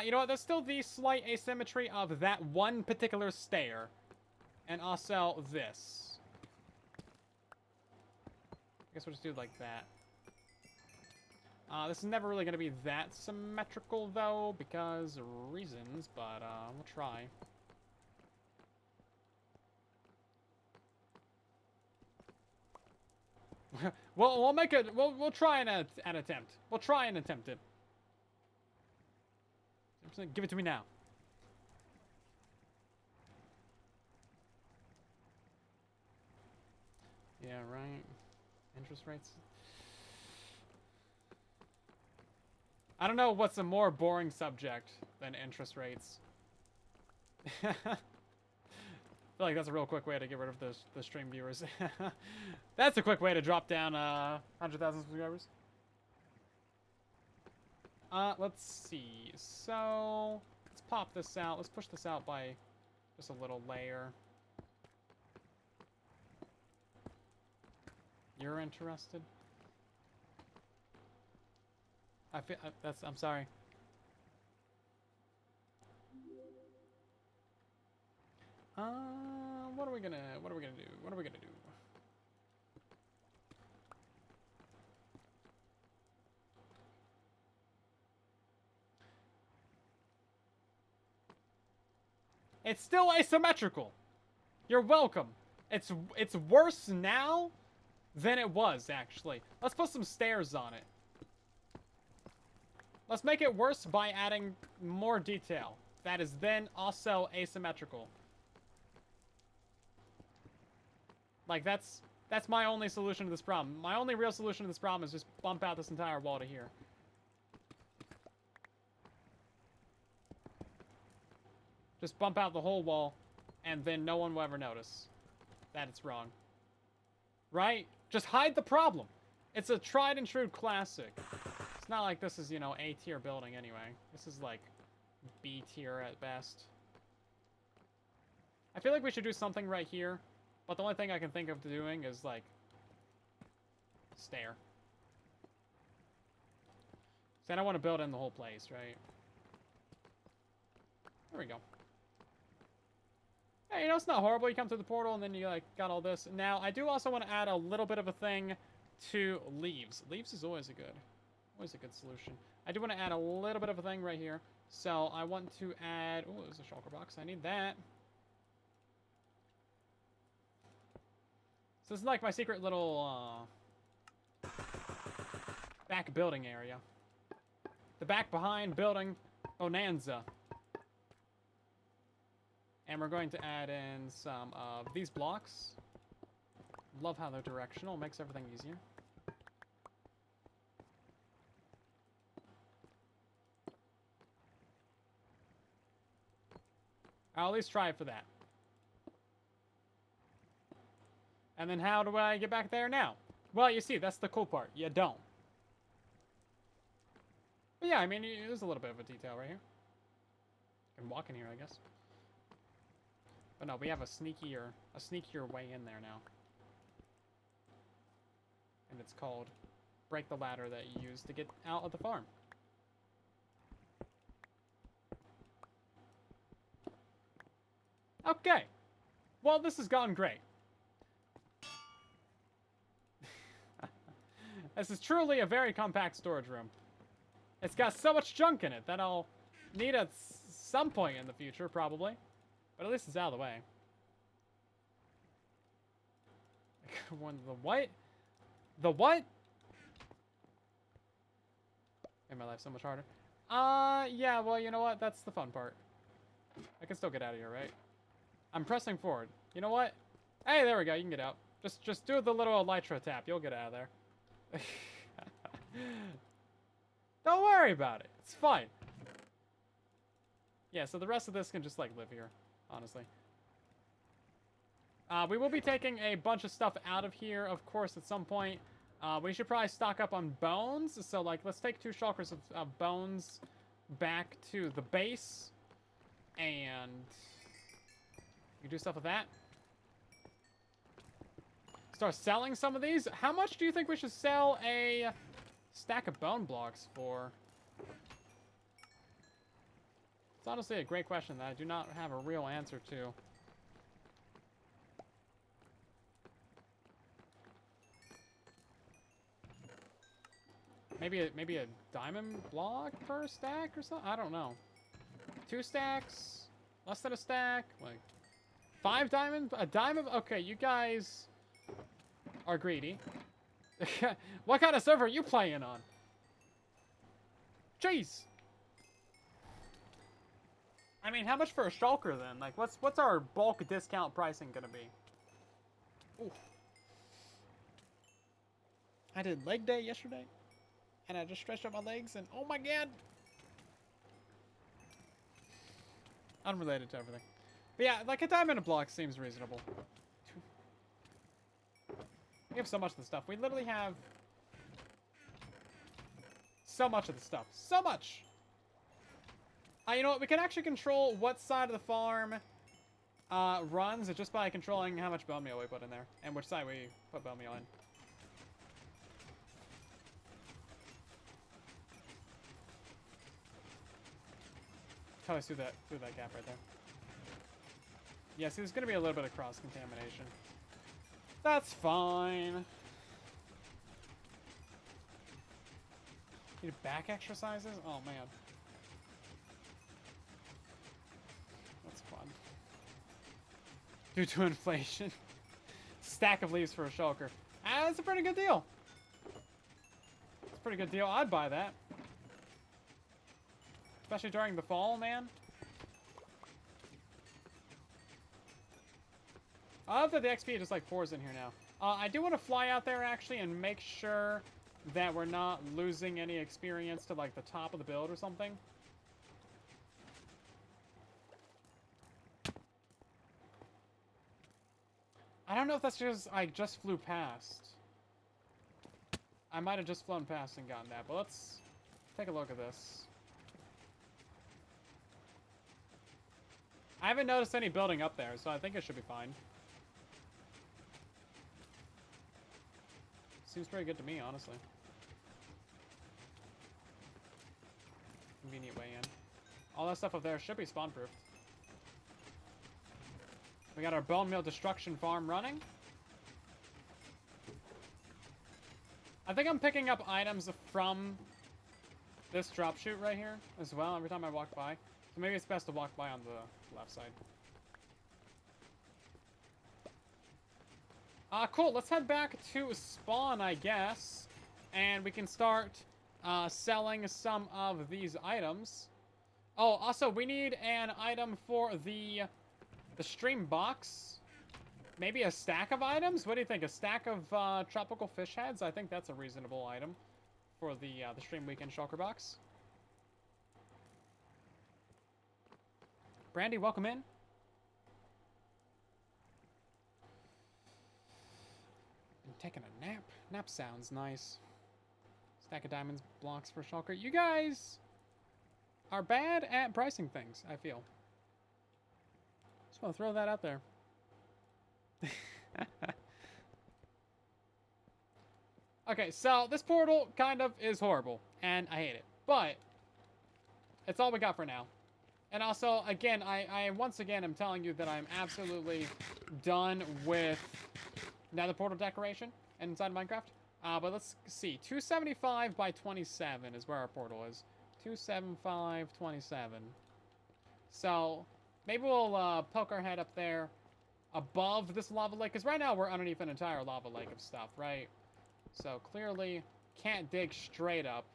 You know what? There's still the slight asymmetry of that one particular stair. And also this. I guess we'll just do it like that. This is never really going to be that symmetrical, though, because of reasons, but we'll try. we'll make it. We'll try an attempt. We'll try and attempt it. Give it to me now. Yeah, right. Interest rates. I don't know what's a more boring subject than interest rates. I feel like that's a real quick way to get rid of the stream viewers. That's a quick way to drop down 100,000 subscribers. Let's see. So, let's pop this out. Let's push this out by just a little layer. You're interested? I feel I'm sorry. What are we gonna do? What are we gonna do? It's still asymmetrical. You're welcome. It's worse now than it was, actually. Let's put some stairs on it. Let's make it worse by adding more detail. That is then also asymmetrical. Like, that's my only solution to this problem. My only real solution to this problem is just bump out this entire wall to here. Just bump out the whole wall, and then no one will ever notice that it's wrong. Right? Just hide the problem. It's a tried and true classic. It's not like this is, you know, A-tier building anyway. This is like B-tier at best. I feel like we should do something right here, but the only thing I can think of doing is like stair. So I don't want to build in the whole place, right? There we go. Hey, you know, it's not horrible. You come through the portal and then you like got all this. Now, I do also want to add a little bit of a thing to leaves. Leaves is always a good solution. I do want to add a little bit of a thing right here. So I want to add, oh, there's a shulker box. I need that. So this is like my secret little back building area. The back behind building bonanza. And we're going to add in some of these blocks. Love how they're directional. Makes everything easier. I'll at least try it for that. And then how do I get back there now? Well, you see, that's the cool part. You don't. But yeah, I mean, there's a little bit of a detail right here. I can walk in here, I guess. But no, we have a sneakier way in there now. And it's called break the ladder that you use to get out of the farm. Okay. Well, this has gone great. This is truly a very compact storage room. It's got so much junk in it that I'll need at some point in the future, probably. But at least it's out of the way. One, the what? The what? Made my life so much harder. Yeah, well, you know what? That's the fun part. I can still get out of here, right? I'm pressing forward. You know what? Hey, there we go. You can get out. Just do the little elytra tap. You'll get out of there. Don't worry about it. It's fine. Yeah, so the rest of this can just, like, live here, honestly. We will be taking a bunch of stuff out of here, of course, at some point. We should probably stock up on bones. So, like, let's take 2 shulkers of bones back to the base. And you can do stuff with that. Start selling some of these. How much do you think we should sell a stack of bone blocks for? It's honestly a great question that I do not have a real answer to. Maybe a diamond block per stack or something? I don't know. 2 stacks? Less than a stack? Like 5 diamond? A diamond? Okay, you guys are greedy. What kind of server are you playing on? Jeez. I mean, how much for a shulker then? Like, what's our bulk discount pricing gonna be? Ooh. I did leg day yesterday, and I just stretched out my legs, and oh my god! Unrelated to everything. But yeah, like a diamond a block seems reasonable. We have so much of the stuff. We literally have so much of the stuff. So much! You know what? We can actually control what side of the farm runs just by controlling how much bone meal we put in there. And which side we put bone meal in. Totally through that gap right there. Yeah, see, there's going to be a little bit of cross-contamination. That's fine. Need back exercises? Oh, man. That's fun. Due to inflation. Stack of leaves for a shulker. That's a pretty good deal. It's a pretty good deal. I'd buy that. Especially during the fall, man. I love that the XP just like pours in here now. I do want to fly out there actually and make sure that we're not losing any experience to like the top of the build or something. I don't know if that's just I just flew past. I might have just flown past and gotten that, but let's take a look at this. I haven't noticed any building up there, so I think it should be fine. Seems pretty good to me, honestly. Convenient way in. All that stuff up there should be spawn-proofed. We got our bone meal destruction farm running. I think I'm picking up items from this drop chute right here as well every time I walk by. So maybe it's best to walk by on the left side. Cool. Let's head back to spawn, I guess. And we can start selling some of these items. Oh, also, we need an item for the stream box. Maybe a stack of items? What do you think? A stack of tropical fish heads? I think that's a reasonable item for the stream weekend shulker box. Brandy, welcome in. I'm taking a nap. Nap sounds nice. Stack of diamonds blocks for shulker. You guys are bad at pricing things, I feel. Just want to throw that out there. Okay, so this portal kind of is horrible, and I hate it. But it's all we got for now. And also, again, I once again am telling you that I'm absolutely done with nether portal decoration inside Minecraft. But let's see. 275 by 27 is where our portal is. 275, 27. So maybe we'll poke our head up there above this lava lake. Because right now we're underneath an entire lava lake of stuff, right? So clearly can't dig straight up.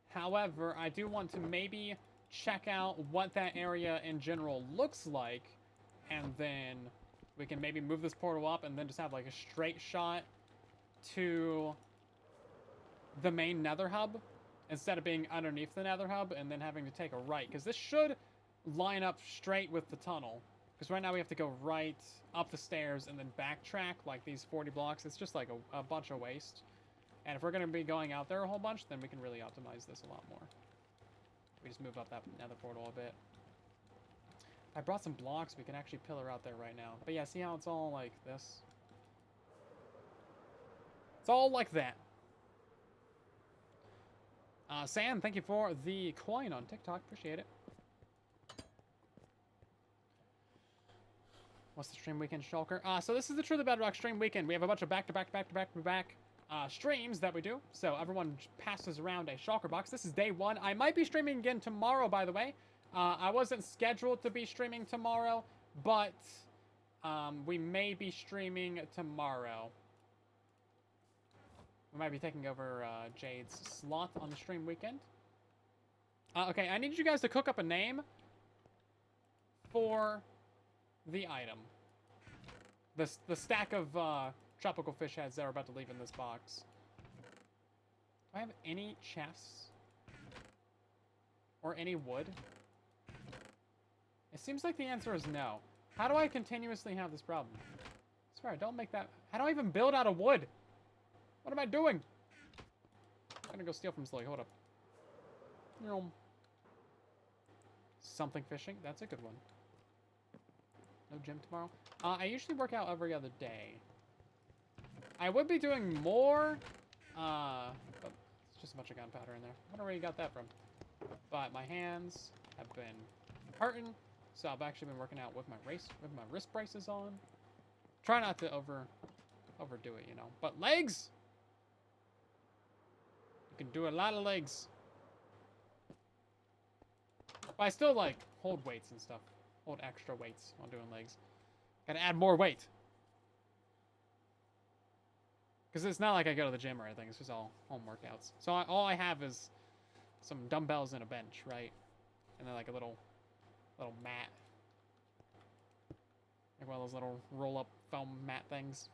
However, I do want to maybe check out what that area in general looks like. And then we can maybe move this portal up and then just have like a straight shot to the main nether hub instead of being underneath the nether hub and then having to take a right. Because this should line up straight with the tunnel. Because right now we have to go right up the stairs and then backtrack like these 40 blocks. It's just like a bunch of waste. And if we're going to be going out there a whole bunch, then we can really optimize this a lot more. We just move up that nether portal a bit. I brought some blocks. We can actually pillar out there right now. But yeah, see how it's all like this? It's all like that. Sam, thank you for the coin on TikTok. Appreciate it. What's the stream weekend, Shulker? So this is the Truly Bedrock stream weekend. We have a bunch of back-to-back streams that we do. So everyone passes around a shulker box. This is day one. I might be streaming again tomorrow, by the way. I wasn't scheduled to be streaming tomorrow, but we may be streaming tomorrow. We might be taking over Jade's slot on the stream weekend. Okay, I need you guys to cook up a name for the item. The stack of tropical fish heads that are about to leave in this box. Do I have any chests? Or any wood? It seems like the answer is no. How do I continuously have this problem? I swear, don't make that... How do I even build out of wood? What am I doing? I'm gonna go steal from Slowly. Hold up. Something fishing. That's a good one. No gym tomorrow. I usually work out every other day. I would be doing more. But it's just a bunch of gunpowder in there. I wonder where you got that from. But my hands have been hurting, so I've actually been working out with my wrist braces on. Try not to overdo it, you know. But legs. You can do a lot of legs. But I still like hold weights and stuff. Hold extra weights while doing legs. Gotta add more weight. Because it's not like I go to the gym or anything. It's just all home workouts. So all I have is some dumbbells and a bench, right? And then like a little mat. Like one of those little roll-up foam mat things.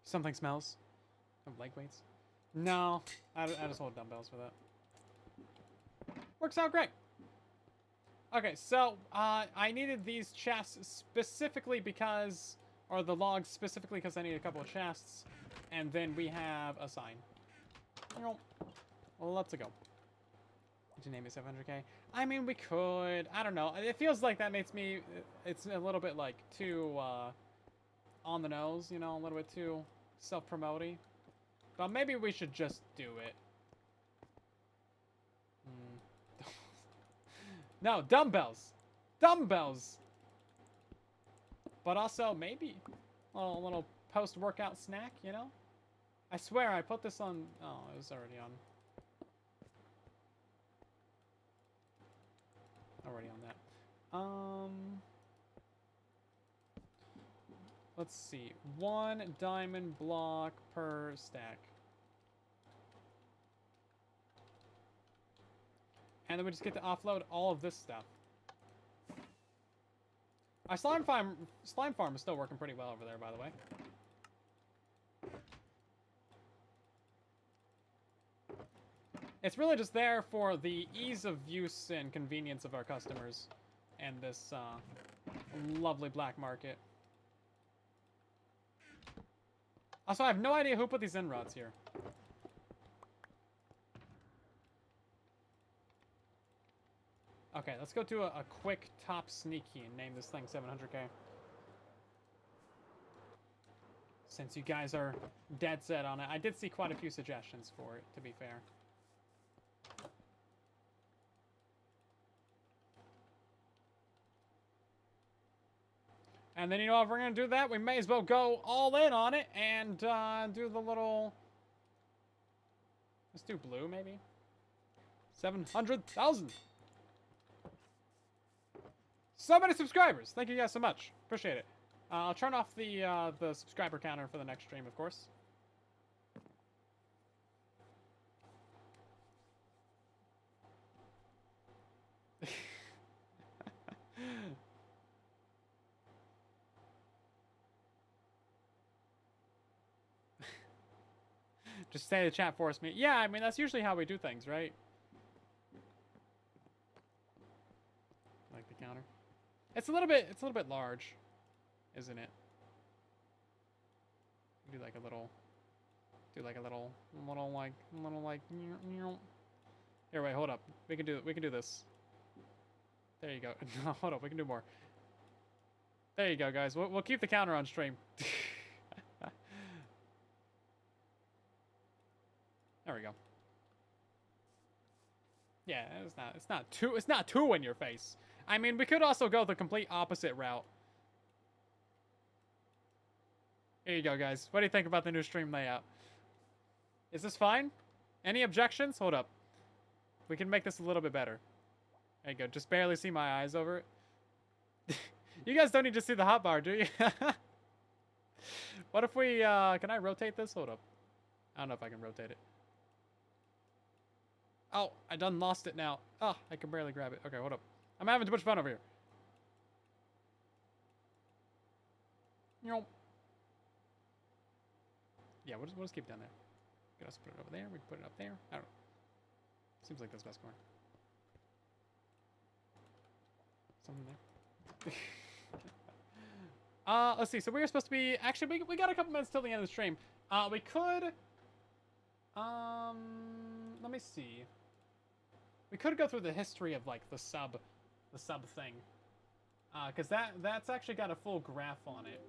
Something smells. Of leg weights. No, I just hold dumbbells for that. Works out great. Okay, so I needed these chests specifically because, or the logs specifically because I need a couple of chests, and then we have a sign. Well, let's go. Did you name it 700K? I mean, we could. I don't know. It feels like that makes me. It's a little bit like too on the nose, you know, a little bit too self-promoting. But maybe we should just do it. No, dumbbells. Dumbbells. But also maybe a little post-workout snack, you know? I swear I put this on... Oh, it was already on. Already on that. Let's see. 1 diamond block per stack. And then we just get to offload all of this stuff. Our slime farm is still working pretty well over there, by the way. It's really just there for the ease of use and convenience of our customers and this lovely black market. Also, I have no idea who put these end rods here. Okay, let's go do a quick top sneaky and name this thing 700K. Since you guys are dead set on it. I did see quite a few suggestions for it, to be fair. And then, you know, if we're going to do that, we may as well go all in on it and do the little... Let's do blue, maybe. 700,000. So many subscribers. Thank you guys so much. Appreciate it. I'll turn off the subscriber counter for the next stream, of course. Just say the chat for us, me. Yeah, I mean, that's usually how we do things, right? Like the counter. It's a little bit large, isn't it? Do like a little Here, wait, hold up. We can do this. There you go. No, hold up, we can do more. There you go, guys. We'll keep the counter on stream. There we go. Yeah, it's not too in your face. I mean, we could also go the complete opposite route. Here you go, guys. What do you think about the new stream layout? Is this fine? Any objections? Hold up. We can make this a little bit better. There you go. Just barely see my eyes over it. You guys don't need to see the hotbar, do you? What if we, can I rotate this? Hold up. I don't know if I can rotate it. Oh, I done lost it now. Oh, I can barely grab it. Okay, hold up. I'm having too much fun over here. Yeah, we'll just keep it down there. We can also put it over there. We can put it up there. I don't know. Seems like that's best corner. Something there. Let's see. So we were supposed to be... Actually, we got a couple minutes till the end of the stream. We could... let me see. We could go through the history of, like, the sub thing. Because that's actually got a full graph on it.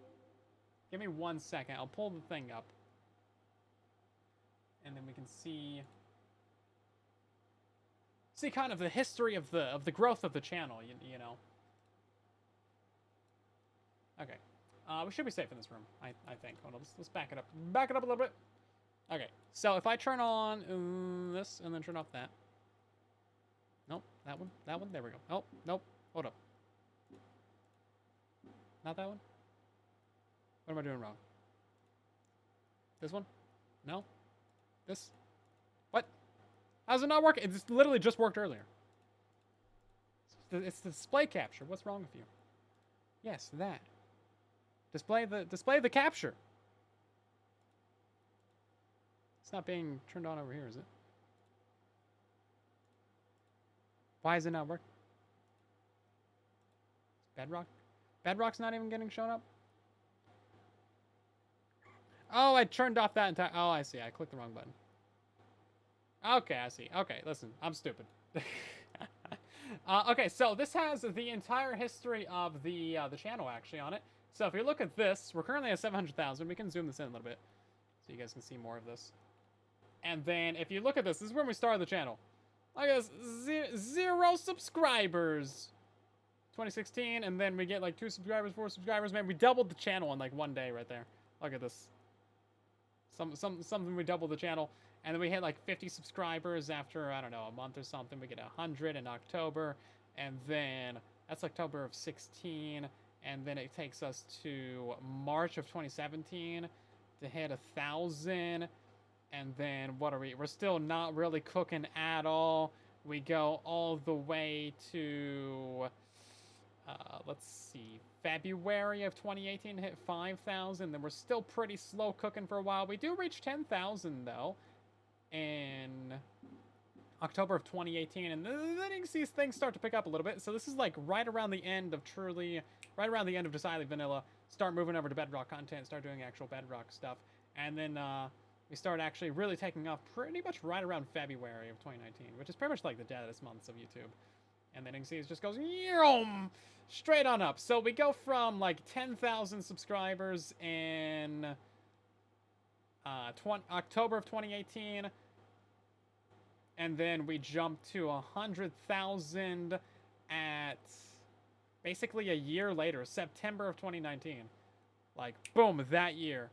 Give me 1 second. I'll pull the thing up. And then we can see kind of the history of the growth of the channel, you know. Okay. We should be safe in this room, I think. Hold on, let's back it up. Back it up a little bit. Okay, so if I turn on this and then turn off that. Nope, that one, there we go. Oh, nope, hold up. Not that one? What am I doing wrong? This one? No? This? What? How's it not working? It's literally just worked earlier. It's the display capture. What's wrong with you? Yes, that. Display the capture. It's not being turned on over here, is it? Why is it not working? Bedrock? Bedrock's not even getting shown up? Oh, I turned off that entire... Oh, I see. I clicked the wrong button. Okay, I see. Okay, listen. I'm stupid. Okay, so this has the entire history of the channel, actually, on it. So if you look at this, we're currently at 700,000. We can zoom this in a little bit so you guys can see more of this. And then if you look at this, this is when we started the channel. Look at this. 0 subscribers. 2016, and then we get like 2 subscribers, 4 subscribers. Man, we doubled the channel in like 1 day right there. Look at this. Something we doubled the channel, and then we hit like 50 subscribers after, I don't know, a month or something. We get 100 in October, and then that's October of 16, and then it takes us to March of 2017 to hit 1,000, and then what are we? We're still not really cooking at all. We go all the way to, let's see, February of 2018 hit 5,000. Then we're still pretty slow cooking for a while. We do reach 10,000 though in October of 2018, and then you can see things start to pick up a little bit. So this is like right around the end of Decidedly Vanilla. Start moving over to Bedrock content, start doing actual Bedrock stuff, and then we start actually really taking off pretty much right around February of 2019, which is pretty much like the deadest months of YouTube. And then you can see it just goes straight on up. So we go from like 10,000 subscribers in October of 2018, and then we jump to 100,000 at basically a year later, September of 2019. Like, boom, that year.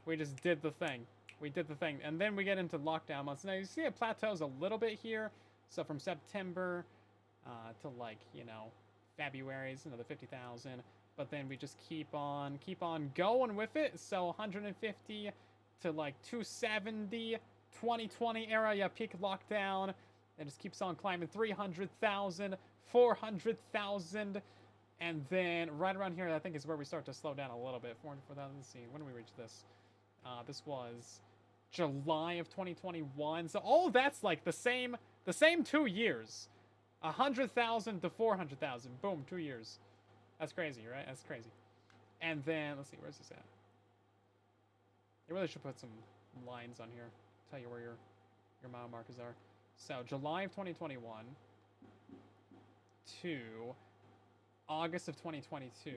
We just did the thing. We did the thing. And then we get into lockdown months. Now, you see it plateaus a little bit here. So from September to, like, you know, February is another 50,000. But then we just keep on going with it. So 150 to, like, 270. 2020 era, yeah, peak lockdown. It just keeps on climbing. 300,000. 400,000. And then right around here, I think is where we start to slow down a little bit. 400,000. Let's see. When did we reach this? This was July of 2021. So all that's like the same 2 years. 100,000 to 400,000. Boom, 2 years. That's crazy, right? That's crazy. And then let's see, where's this at? You really should put some lines on here. Tell you where your mile markers are. So July of 2021 to August of 2022.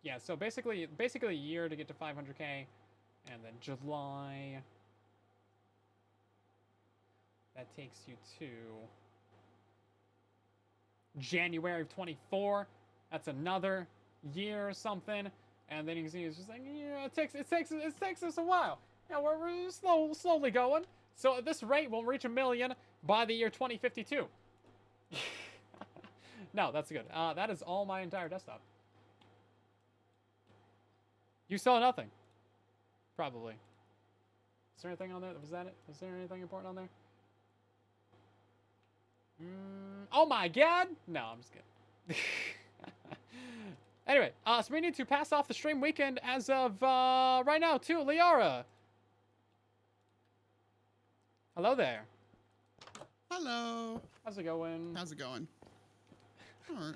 Yeah, so basically a year to get to 500K, and then July, that takes you to January of 24. That's another year or something, and then you can see it's just like, yeah, it takes us a while. Yeah, we're slowly going. So at this rate, we'll reach 1 million by the year 2052. No, that's good. That is all my entire desktop. You saw nothing. Probably. Is there anything on there? Was that it? Was there anything important on there? Oh my god! No, I'm just kidding. Anyway, so we need to pass off the stream weekend as of right now to Liara. Hello there. Hello. How's it going? How's it going? All right.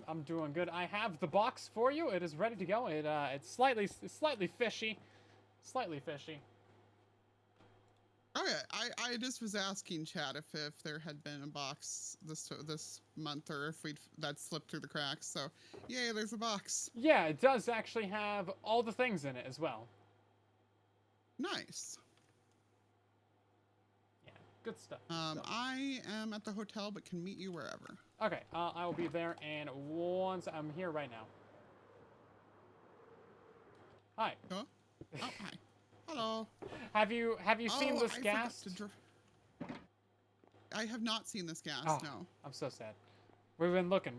I'm doing good. I have the box for you. It is ready to go. It's slightly fishy. Slightly fishy. Okay, I just was asking chat if there had been a box this month or if that slipped through the cracks. So, yay, there's a box. Yeah, it does actually have all the things in it as well. Nice. Yeah, good stuff. I am at the hotel, but can meet you wherever. Okay, I will be there, and once I'm here right now. Hi. Oh, hi. Hello. Have you seen this gas? I have not seen this gas. Oh, no. I'm so sad. We've been looking.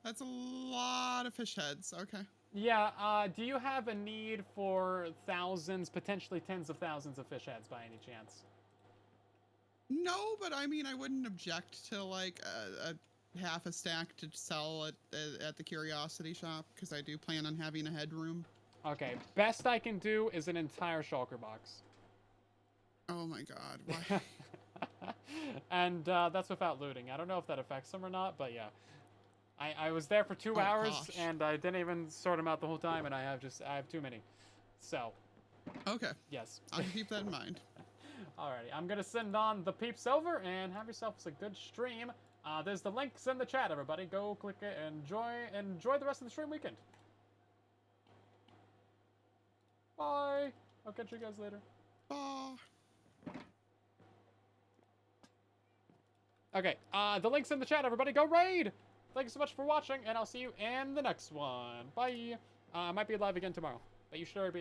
That's a lot of fish heads. Okay. Yeah. Do you have a need for thousands, potentially tens of thousands of fish heads by any chance? No, but I mean, I wouldn't object to like a half a stack to sell at the curiosity shop because I do plan on having a headroom. Okay, best I can do is an entire shulker box. Oh my god, why? And that's without looting. I don't know if that affects them or not, but yeah. I was there for 2 hours gosh. and I didn't even sort them out the whole time, and I have too many. So. Okay. Yes. I'll keep that in mind. Alrighty, I'm gonna send on the peeps over and have yourself a good stream. There's the links in the chat, everybody. Go click it and enjoy the rest of the stream weekend. Bye. I'll catch you guys later. Bye. Okay, the link's in the chat, everybody. Go raid! Thank you so much for watching, and I'll see you in the next one. Bye. I might be live again tomorrow, but you should already be